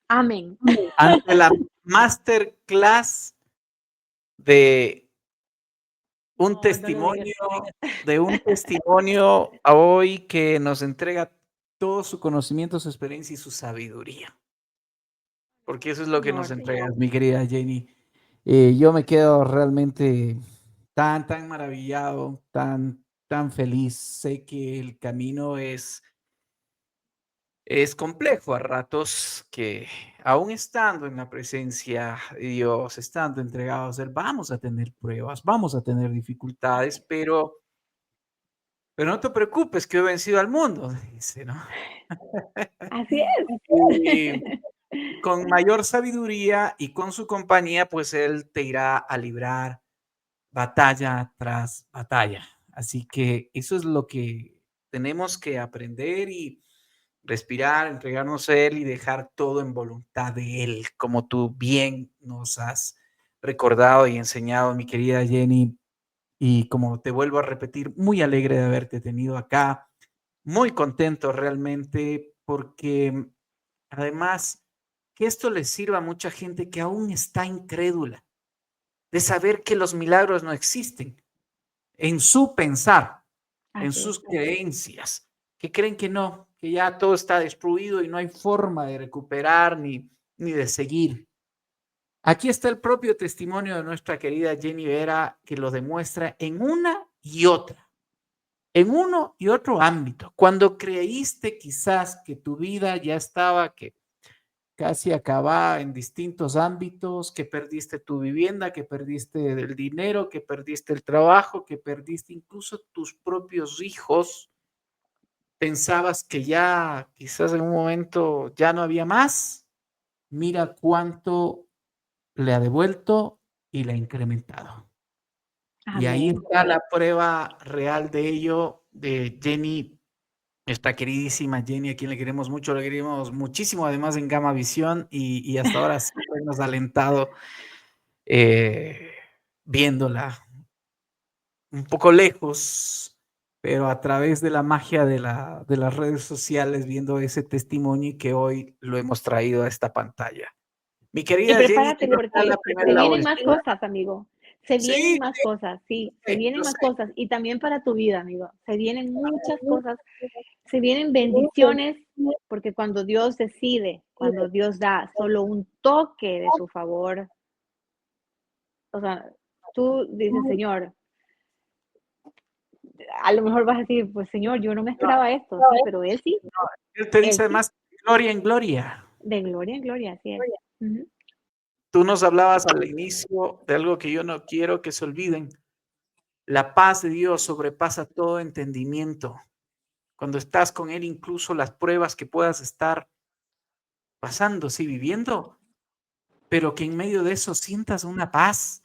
Amén. Ante la masterclass de un No, no lo digas. testimonio, de un testimonio a hoy que nos entrega todo su conocimiento, su experiencia y su sabiduría. Porque eso es lo que nos Señor. entregas, mi querida Jenny. Yo me quedo realmente tan maravillado, tan feliz. Sé que el camino es complejo a ratos, que aún estando en la presencia de Dios, estando entregados a Él, vamos a tener pruebas, vamos a tener dificultades, pero no te preocupes que he vencido al mundo, dice, ¿no? Así es. Y con mayor sabiduría y con su compañía, pues Él te irá a librar batalla tras batalla. Así que eso es lo que tenemos que aprender y respirar, entregarnos a Él y dejar todo en voluntad de Él, como tú bien nos has recordado y enseñado, mi querida Jenny. Y como te vuelvo a repetir, muy alegre de haberte tenido acá, muy contento realmente, porque además que esto le sirva a mucha gente que aún está incrédula, de saber que los milagros no existen en su pensar, en Así es. sus creencias, que creen que no, que ya todo está destruido y no hay forma de recuperar ni de seguir. Aquí está el propio testimonio de nuestra querida Jenny Vera que lo demuestra en una y otra, en uno y otro ámbito. Cuando creíste quizás que tu vida ya estaba, que casi acaba en distintos ámbitos, que perdiste tu vivienda, que perdiste el dinero, que perdiste el trabajo, que perdiste incluso tus propios hijos. Pensabas que ya quizás en un momento ya no había más. Mira cuánto le ha devuelto y le ha incrementado. Y ahí Amén. está la prueba real de ello, de Jenny, nuestra queridísima Jenny, a quien le queremos mucho, le queremos muchísimo, además en Gama Visión, y hasta ahora siempre nos ha alentado eh, viéndola un poco lejos, pero a través de la magia de las redes sociales, viendo ese testimonio y que hoy lo hemos traído a esta pantalla. Mi Y querida Jenny, prepárate quiero dar la porque primera se la vienen más honestidad. cosas, amigo. Se Sí, vienen más cosas, sí, se yo vienen más sé. cosas. Y también para tu vida, amigo. Se vienen muchas cosas, se vienen bendiciones, porque cuando Dios decide, cuando Dios da solo un toque de su favor, o sea, tú dices, Señor, a lo mejor vas a decir, pues Señor, yo no me No, esperaba esto, sí, pero él te dice Él sí, además, gloria en gloria. de gloria en gloria, así es. Ujú. Tú nos hablabas al inicio de algo que yo no quiero que se olviden. La paz de Dios sobrepasa todo entendimiento. Cuando estás con Él, incluso las pruebas que puedas estar pasando, sí, viviendo, pero que en medio de eso sientas una paz.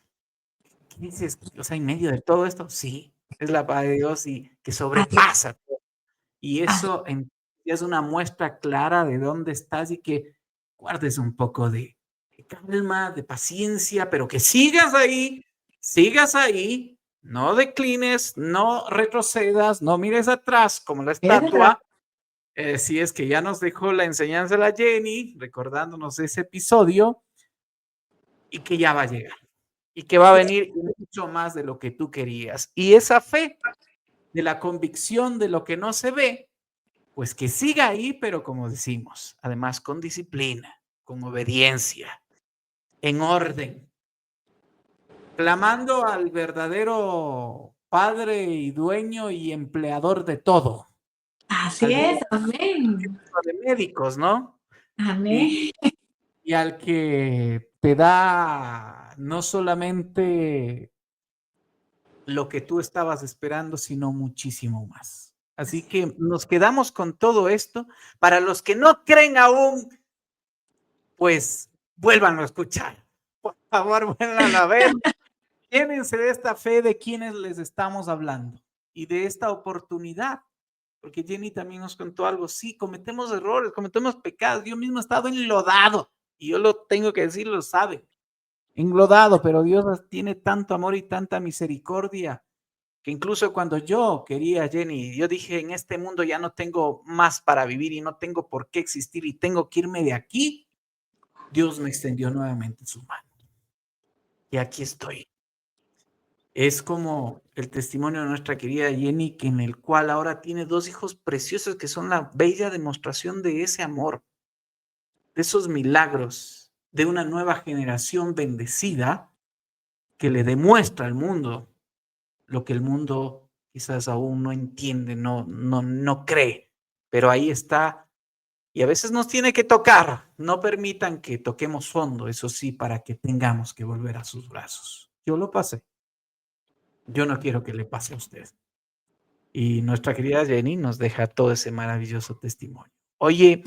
¿Qué dices? O sea, en medio de todo esto, sí, es la paz de Dios y que sobrepasa todo. Y eso es una muestra clara de dónde estás y que guardes un poco de calma, de paciencia, pero que sigas ahí, no declines, no retrocedas, no mires atrás como la estatua. Si es que ya nos dejó la enseñanza la Jenny, recordándonos ese episodio, y que ya va a llegar, y que va a venir mucho más de lo que tú querías. Y esa fe de la convicción de lo que no se ve, pues que siga ahí, pero como decimos, además con disciplina, con obediencia, en orden, clamando al verdadero Padre y dueño y empleador de todo, Así al es, mismo amén. de médicos, ¿no? Y, Amén. y al que te da no solamente lo que tú estabas esperando, sino muchísimo más. Así que nos quedamos con todo esto. Para los que no creen aún, pues vuélvanlo a escuchar. Por favor, vuélvanlo a ver. Llénense de esta fe de quienes les estamos hablando y de esta oportunidad. Porque Jenny también nos contó algo. Sí, cometemos errores, cometemos pecados. Yo mismo he estado enlodado y yo lo tengo que decir, lo saben. Enlodado, pero Dios tiene tanto amor y tanta misericordia que incluso cuando yo quería, Jenny, yo dije, en este mundo ya no tengo más para vivir y no tengo por qué existir y tengo que irme de aquí, Dios me extendió nuevamente su mano. Y aquí estoy. Es como el testimonio de nuestra querida Jenny, que en el cual ahora tiene 2 hijos preciosos que son la bella demostración de ese amor, de esos milagros, de una nueva generación bendecida que le demuestra al mundo lo que el mundo quizás aún no entiende, no cree, pero ahí está. Y a veces nos tiene que tocar. No permitan que toquemos fondo, eso sí, para que tengamos que volver a sus brazos. Yo lo pasé. Yo no quiero que le pase a usted. Y nuestra querida Jenny nos deja todo ese maravilloso testimonio. Oye,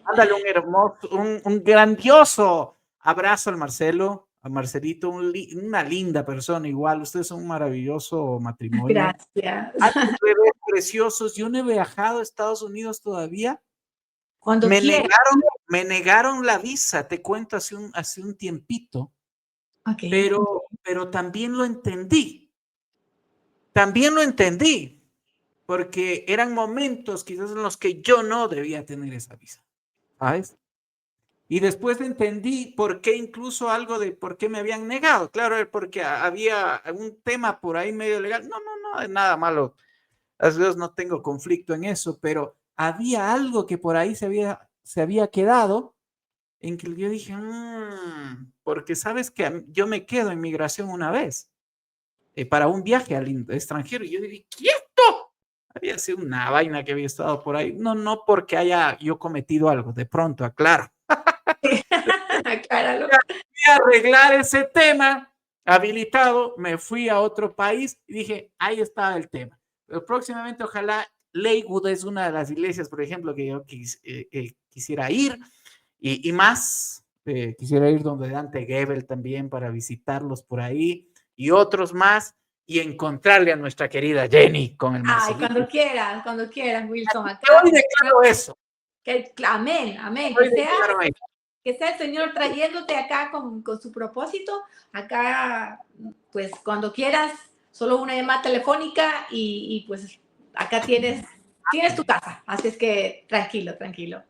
mándale un hermoso, un grandioso abrazo al Marcelo, a Marcelito, una linda persona igual. Ustedes son un maravilloso matrimonio. Gracias. Hay bebés preciosos. Yo no he viajado a Estados Unidos todavía. Cuando Me quiera. negaron, me negaron la visa, te cuento, hace un tiempito, Ok. pero también lo entendí. También lo entendí, porque eran momentos quizás en los que yo no debía tener esa visa, ¿sabes? Y después entendí por qué incluso algo de por qué me habían negado. Claro, porque había algún tema por ahí medio legal. No, es nada malo. Gracias a Dios no tengo conflicto en eso, pero había algo que por ahí se había quedado en que yo dije, porque sabes que yo me quedo en migración una vez para un viaje al extranjero y yo dije, ¡quieto! Había sido una vaina que había estado por ahí. No porque haya yo cometido algo, de pronto, aclaro. Acláralo. Fui a arreglar ese tema habilitado, me fui a otro país y dije, ahí está el tema. Pero próximamente, ojalá, Lakewood es una de las iglesias, por ejemplo, que yo quisiera ir y más. Quisiera ir donde Dante Gebel también para visitarlos por ahí y otros más y encontrarle a nuestra querida Jenny con el Ay, Marcelito. cuando quieras, Wilson, acá. Hoy declaro eso. Amén, amén. Hoy declaro eso. Que sea el Señor trayéndote acá con su propósito. Acá, pues cuando quieras, solo una llamada telefónica y pues acá tienes tu casa. Así es que tranquilo, tranquilo.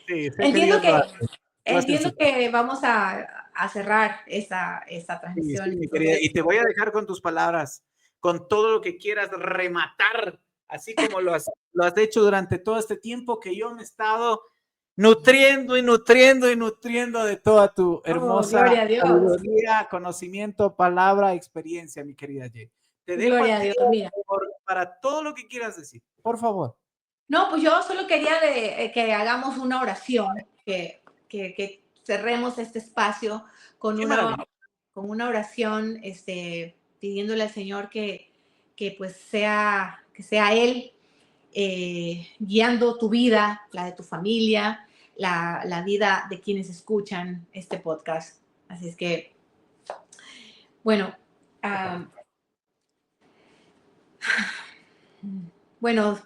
Sí, sé que Entiendo Dios lo hace. Lo hace en entiendo su- que vamos a cerrar esta Sí, transmisión. sí, mi querida. Y te voy a dejar con tus palabras, con todo lo que quieras rematar, así como lo has hecho durante todo este tiempo que yo me he estado nutriendo y nutriendo y nutriendo de toda tu Oh, hermosa gloria a Dios. sabiduría, conocimiento, palabra, experiencia, mi querida Jay. Te dejo Gloria a a ti Dios, mira. para todo lo que quieras decir. Por favor. No, pues yo solo quería que hagamos una oración, que cerremos este espacio con Qué una, maravilla. con una oración, pidiéndole al Señor que pues que sea Él guiando tu vida, la de tu familia, la vida de quienes escuchan este podcast. Así es que, bueno, ah, bueno,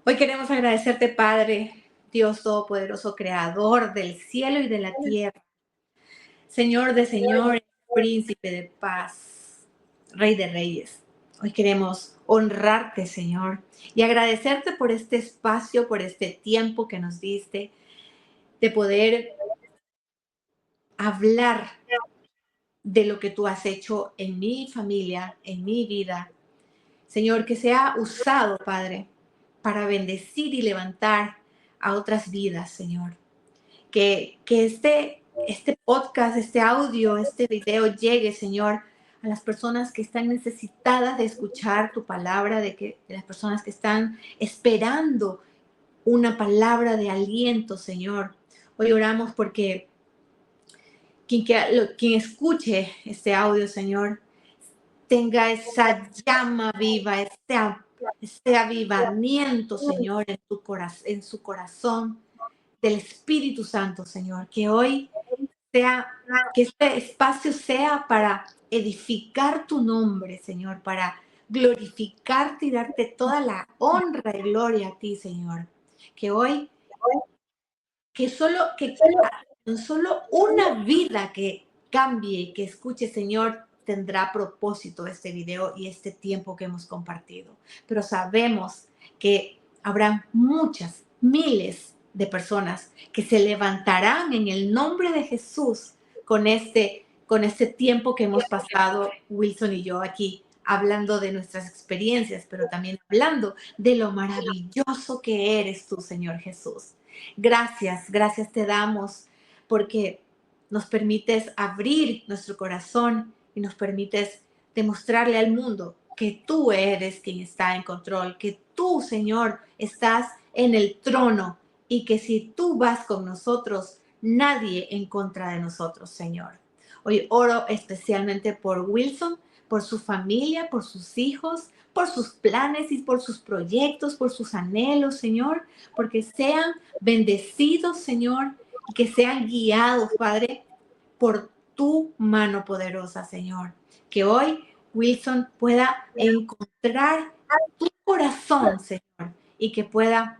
hoy queremos agradecerte, Padre, Dios Todopoderoso, Creador del cielo y de la tierra, Señor de señores, Príncipe de paz, Rey de reyes. Hoy queremos honrarte, Señor, y agradecerte por este espacio, por este tiempo que nos diste de poder hablar de lo que tú has hecho en mi familia, en mi vida. Señor, que sea usado, Padre, para bendecir y levantar a otras vidas, Señor. Que este podcast, este audio, este video llegue, Señor, a las personas que están necesitadas de escuchar tu palabra, de las personas que están esperando una palabra de aliento, Señor. Hoy oramos porque quien escuche este audio, Señor, tenga esa llama viva, este avivamiento, Señor, en su corazón del Espíritu Santo, Señor. Que este espacio sea para edificar tu nombre, Señor, para glorificarte y darte toda la honra y gloria a ti, Señor. Que hoy, solo una vida que cambie y que escuche, Señor, tendrá propósito este video y este tiempo que hemos compartido. Pero sabemos que habrán muchas, miles de personas que se levantarán en el nombre de Jesús con este tiempo que hemos pasado Wilson y yo aquí, hablando de nuestras experiencias, pero también hablando de lo maravilloso que eres tú, Señor Jesús. Gracias, gracias te damos porque nos permites abrir nuestro corazón y nos permites demostrarle al mundo que tú eres quien está en control, que tú, Señor, estás en el trono y que si tú vas con nosotros, nadie en contra de nosotros, Señor. Hoy oro especialmente por Wilson, por su familia, por sus hijos, por sus planes y por sus proyectos, por sus anhelos, Señor, porque sean bendecidos, Señor, y que sean guiados, Padre, por tu mano poderosa, Señor. Que hoy Wilson pueda encontrar tu corazón, Señor, y que pueda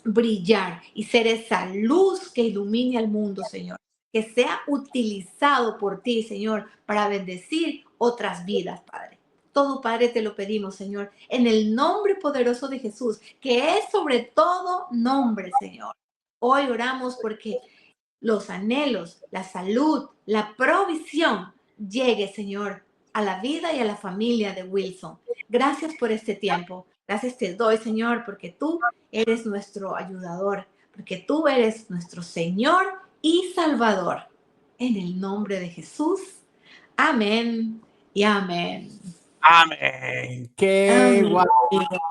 brillar y ser esa luz que ilumine al mundo, Señor. Que sea utilizado por ti, Señor, para bendecir otras vidas, Padre. Todo, Padre, te lo pedimos, Señor, en el nombre poderoso de Jesús, que es sobre todo nombre, Señor. Hoy oramos porque los anhelos, la salud, la provisión llegue, Señor, a la vida y a la familia de Wilson. Gracias por este tiempo. Gracias te doy, Señor, porque tú eres nuestro ayudador, porque tú eres nuestro Señor y Salvador. En el nombre de Jesús. Amén y amén. Amén. Qué Amén. guay.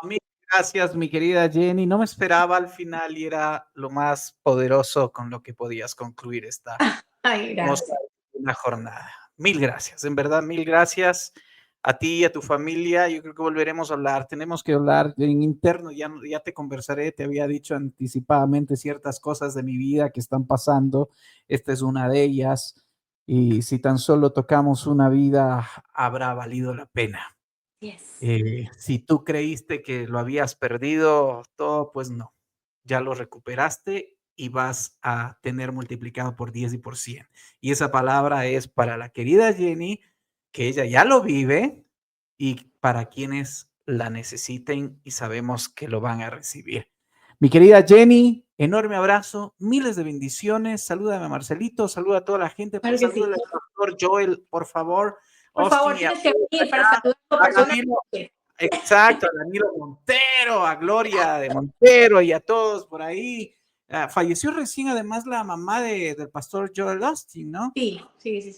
Mil gracias, mi querida Jenny. No me esperaba al final y era lo más poderoso con lo que podías concluir esta Ay, gracias. Una jornada. Mil gracias, en verdad, mil gracias a ti y a tu familia. Yo creo que volveremos a hablar. Tenemos que hablar en interno. Ya te conversaré. Te había dicho anticipadamente ciertas cosas de mi vida que están pasando. Esta es una de ellas. Y si tan solo tocamos una vida, habrá valido la pena. Yes. Si tú creíste que lo habías perdido todo, pues no. Ya lo recuperaste y vas a tener multiplicado por 10 y por 100. Y esa palabra es para la querida Jenny, que ella ya lo vive, y para quienes la necesiten y sabemos que lo van a recibir. Mi querida Jenny, enorme abrazo, miles de bendiciones. Salúdame a Marcelito, saluda a toda la gente, Claro pues que sí. salúdale al pastor Joel, por favor. Por favor, Austin y a, tienes que venir para saludar a a personas. Danilo. Exacto, a Danilo Montero, a Gloria de Montero y a todos por ahí. Falleció recién además la mamá del pastor Joel Austin, ¿no? Sí,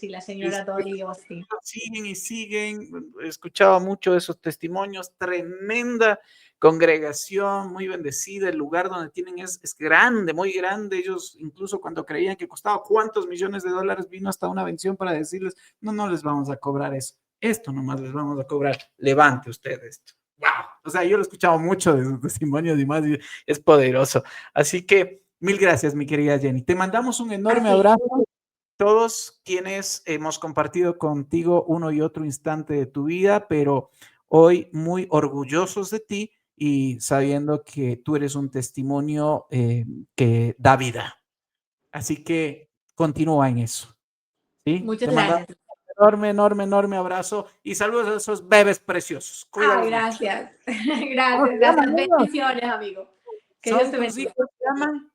la señora Dolly Austin. Siguen y siguen. He escuchado mucho de esos testimonios. Tremenda congregación, muy bendecida. El lugar donde tienen es grande, muy grande. Ellos, incluso cuando creían que costaba cuántos millones de dólares, vino hasta una bendición para decirles: no les vamos a cobrar eso. Esto nomás les vamos a cobrar. Levante usted esto. ¡Wow! O sea, yo lo he escuchado mucho de sus testimonios y más, y es poderoso. Así que mil gracias, mi querida Jenny. Te mandamos un enorme abrazo. Todos quienes hemos compartido contigo uno y otro instante de tu vida, pero hoy muy orgullosos de ti y sabiendo que tú eres un testimonio que da vida. Así que continúa en eso. ¿Sí? Muchas Te mandamos gracias. un enorme abrazo y saludos a esos bebés preciosos. Ay, Cuídalos mucho. gracias. ¿Cómo se Gracias. llaman ellos? Bendiciones, amigo. Que Dios ¿Son te tus bendiga. hijos? ¿Se llaman?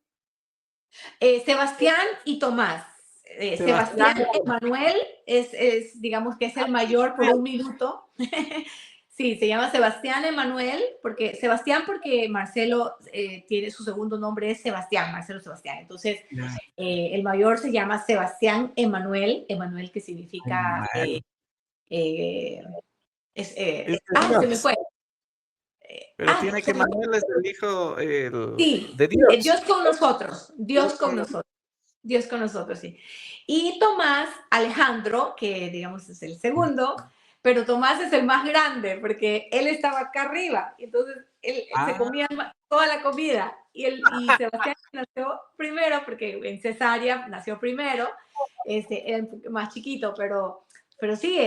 Sebastián y Tomás. Sebastián. Sebastián Emanuel digamos que es el mayor por un minuto. Sí, se llama Sebastián Emanuel, porque Marcelo tiene su segundo nombre, es Sebastián, Marcelo Sebastián. Entonces, el mayor se llama Sebastián Emanuel, Emanuel que significa... se me fue. Pero tiene que Manuel es el hijo Sí, de Dios. Dios con nosotros, Dios con nosotros. Dios con nosotros, sí. Y Tomás Alejandro, que digamos es el segundo, pero Tomás es el más grande porque él estaba acá arriba, entonces él se comía toda la comida y Sebastián nació primero porque en cesárea nació primero, era más chiquito, pero sí,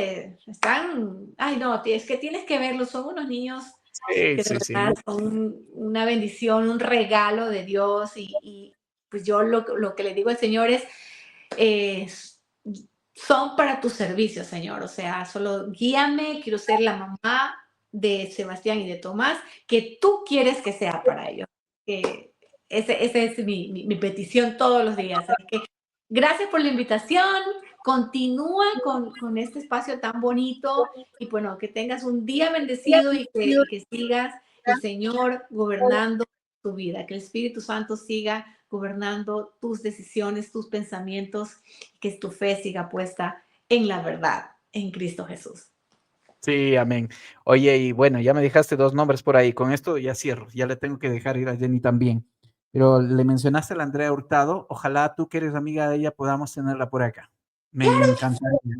están, ay no, es que tienes que verlos, son unos niños que de verdad son una bendición, un regalo de Dios y pues yo lo que le digo al Señor es, son para tu servicio, Señor. O sea, solo guíame, quiero ser la mamá de Sebastián y de Tomás, que tú quieres que sea para ellos. Esa es mi petición todos los días. Así que gracias por la invitación. Continúa con este espacio tan bonito y bueno, que tengas un día bendecido y que sigas el Señor gobernando tu vida, que el Espíritu Santo siga gobernando tus decisiones, tus pensamientos, que tu fe siga puesta en la verdad, en Cristo Jesús. Sí, amén. Oye, y bueno, ya me dejaste dos nombres por ahí. Con esto ya cierro. Ya le tengo que dejar ir a Jenny también. Pero le mencionaste a la Andrea Hurtado. Ojalá tú que eres amiga de ella podamos tenerla por acá. Me encantaría.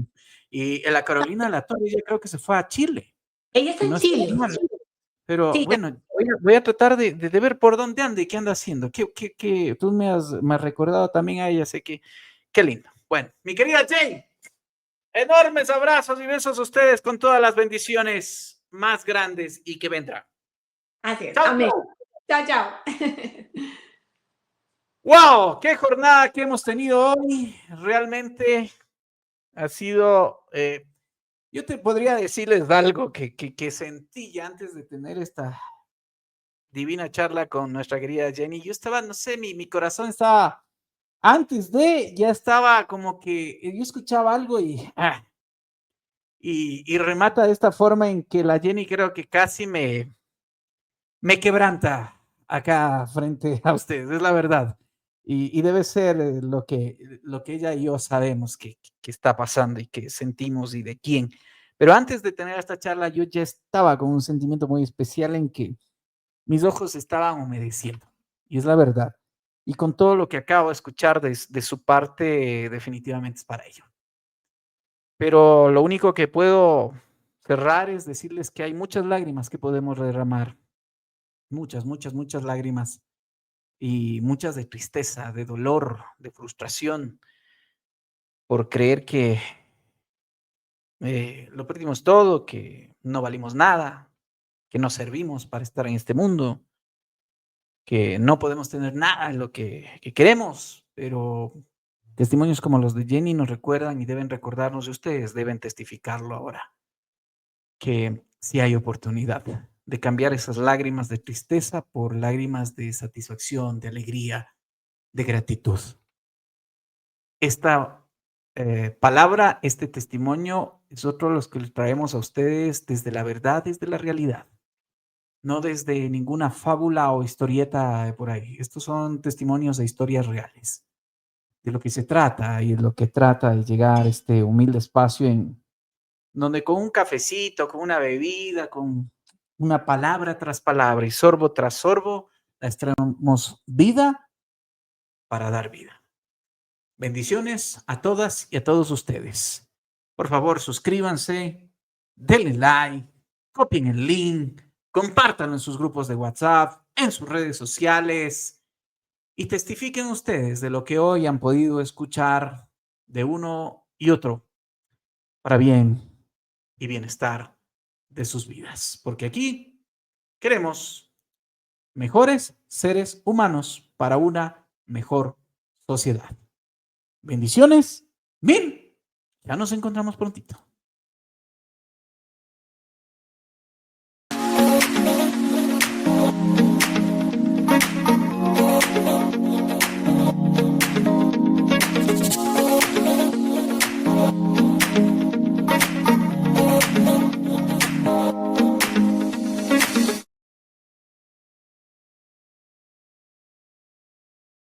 Y la Carolina de la Torre, ella creo que se fue a Chile. Ella está en Chile. Pero sí. bueno, voy a tratar de ver por dónde anda y qué anda haciendo. Tú me has recordado también a ella, sé que qué lindo. Bueno, mi querida Jane, enormes abrazos y besos a ustedes con todas las bendiciones más grandes y que vendrán. Así es. Chao, Amén. chao. Chao. ¡Wow! ¡Qué jornada que hemos tenido hoy! Realmente ha sido... yo te podría decirles algo que sentí ya antes de tener esta divina charla con nuestra querida Jenny. Yo estaba, no sé, mi corazón estaba, ya estaba como que yo escuchaba algo y remata de esta forma en que la Jenny creo que casi me quebranta acá frente a ustedes, es la verdad. Y debe ser lo que ella y yo sabemos que está pasando y que sentimos y de quién. Pero antes de tener esta charla, yo ya estaba con un sentimiento muy especial en que mis ojos estaban humedeciendo. Y es la verdad. Y con todo lo que acabo de escuchar de su parte, definitivamente es para ello. Pero lo único que puedo cerrar es decirles que hay muchas lágrimas que podemos derramar. Muchas, muchas, muchas lágrimas. Y muchas de tristeza, de dolor, de frustración, por creer que lo perdimos todo, que no valimos nada, que no servimos para estar en este mundo, que no podemos tener nada en lo que queremos, pero testimonios como los de Jenny nos recuerdan y deben recordarnos, y ustedes deben testificarlo ahora, que sí hay oportunidad de cambiar esas lágrimas de tristeza por lágrimas de satisfacción, de alegría, de gratitud. Esta palabra, este testimonio, es otro de los que les traemos a ustedes desde la verdad, desde la realidad, no desde ninguna fábula o historieta por ahí. Estos son testimonios de historias reales, de lo que se trata y de lo que trata de llegar a este humilde espacio en donde con un cafecito, con una bebida, con una palabra tras palabra y sorbo tras sorbo, les traemos vida para dar vida. Bendiciones a todas y a todos ustedes. Por favor, suscríbanse, denle like, copien el link, compártanlo en sus grupos de WhatsApp, en sus redes sociales y testifiquen ustedes de lo que hoy han podido escuchar de uno y otro para bien y bienestar de sus vidas. Porque aquí queremos mejores seres humanos para una mejor sociedad. Bendiciones, mil. Ya nos encontramos prontito.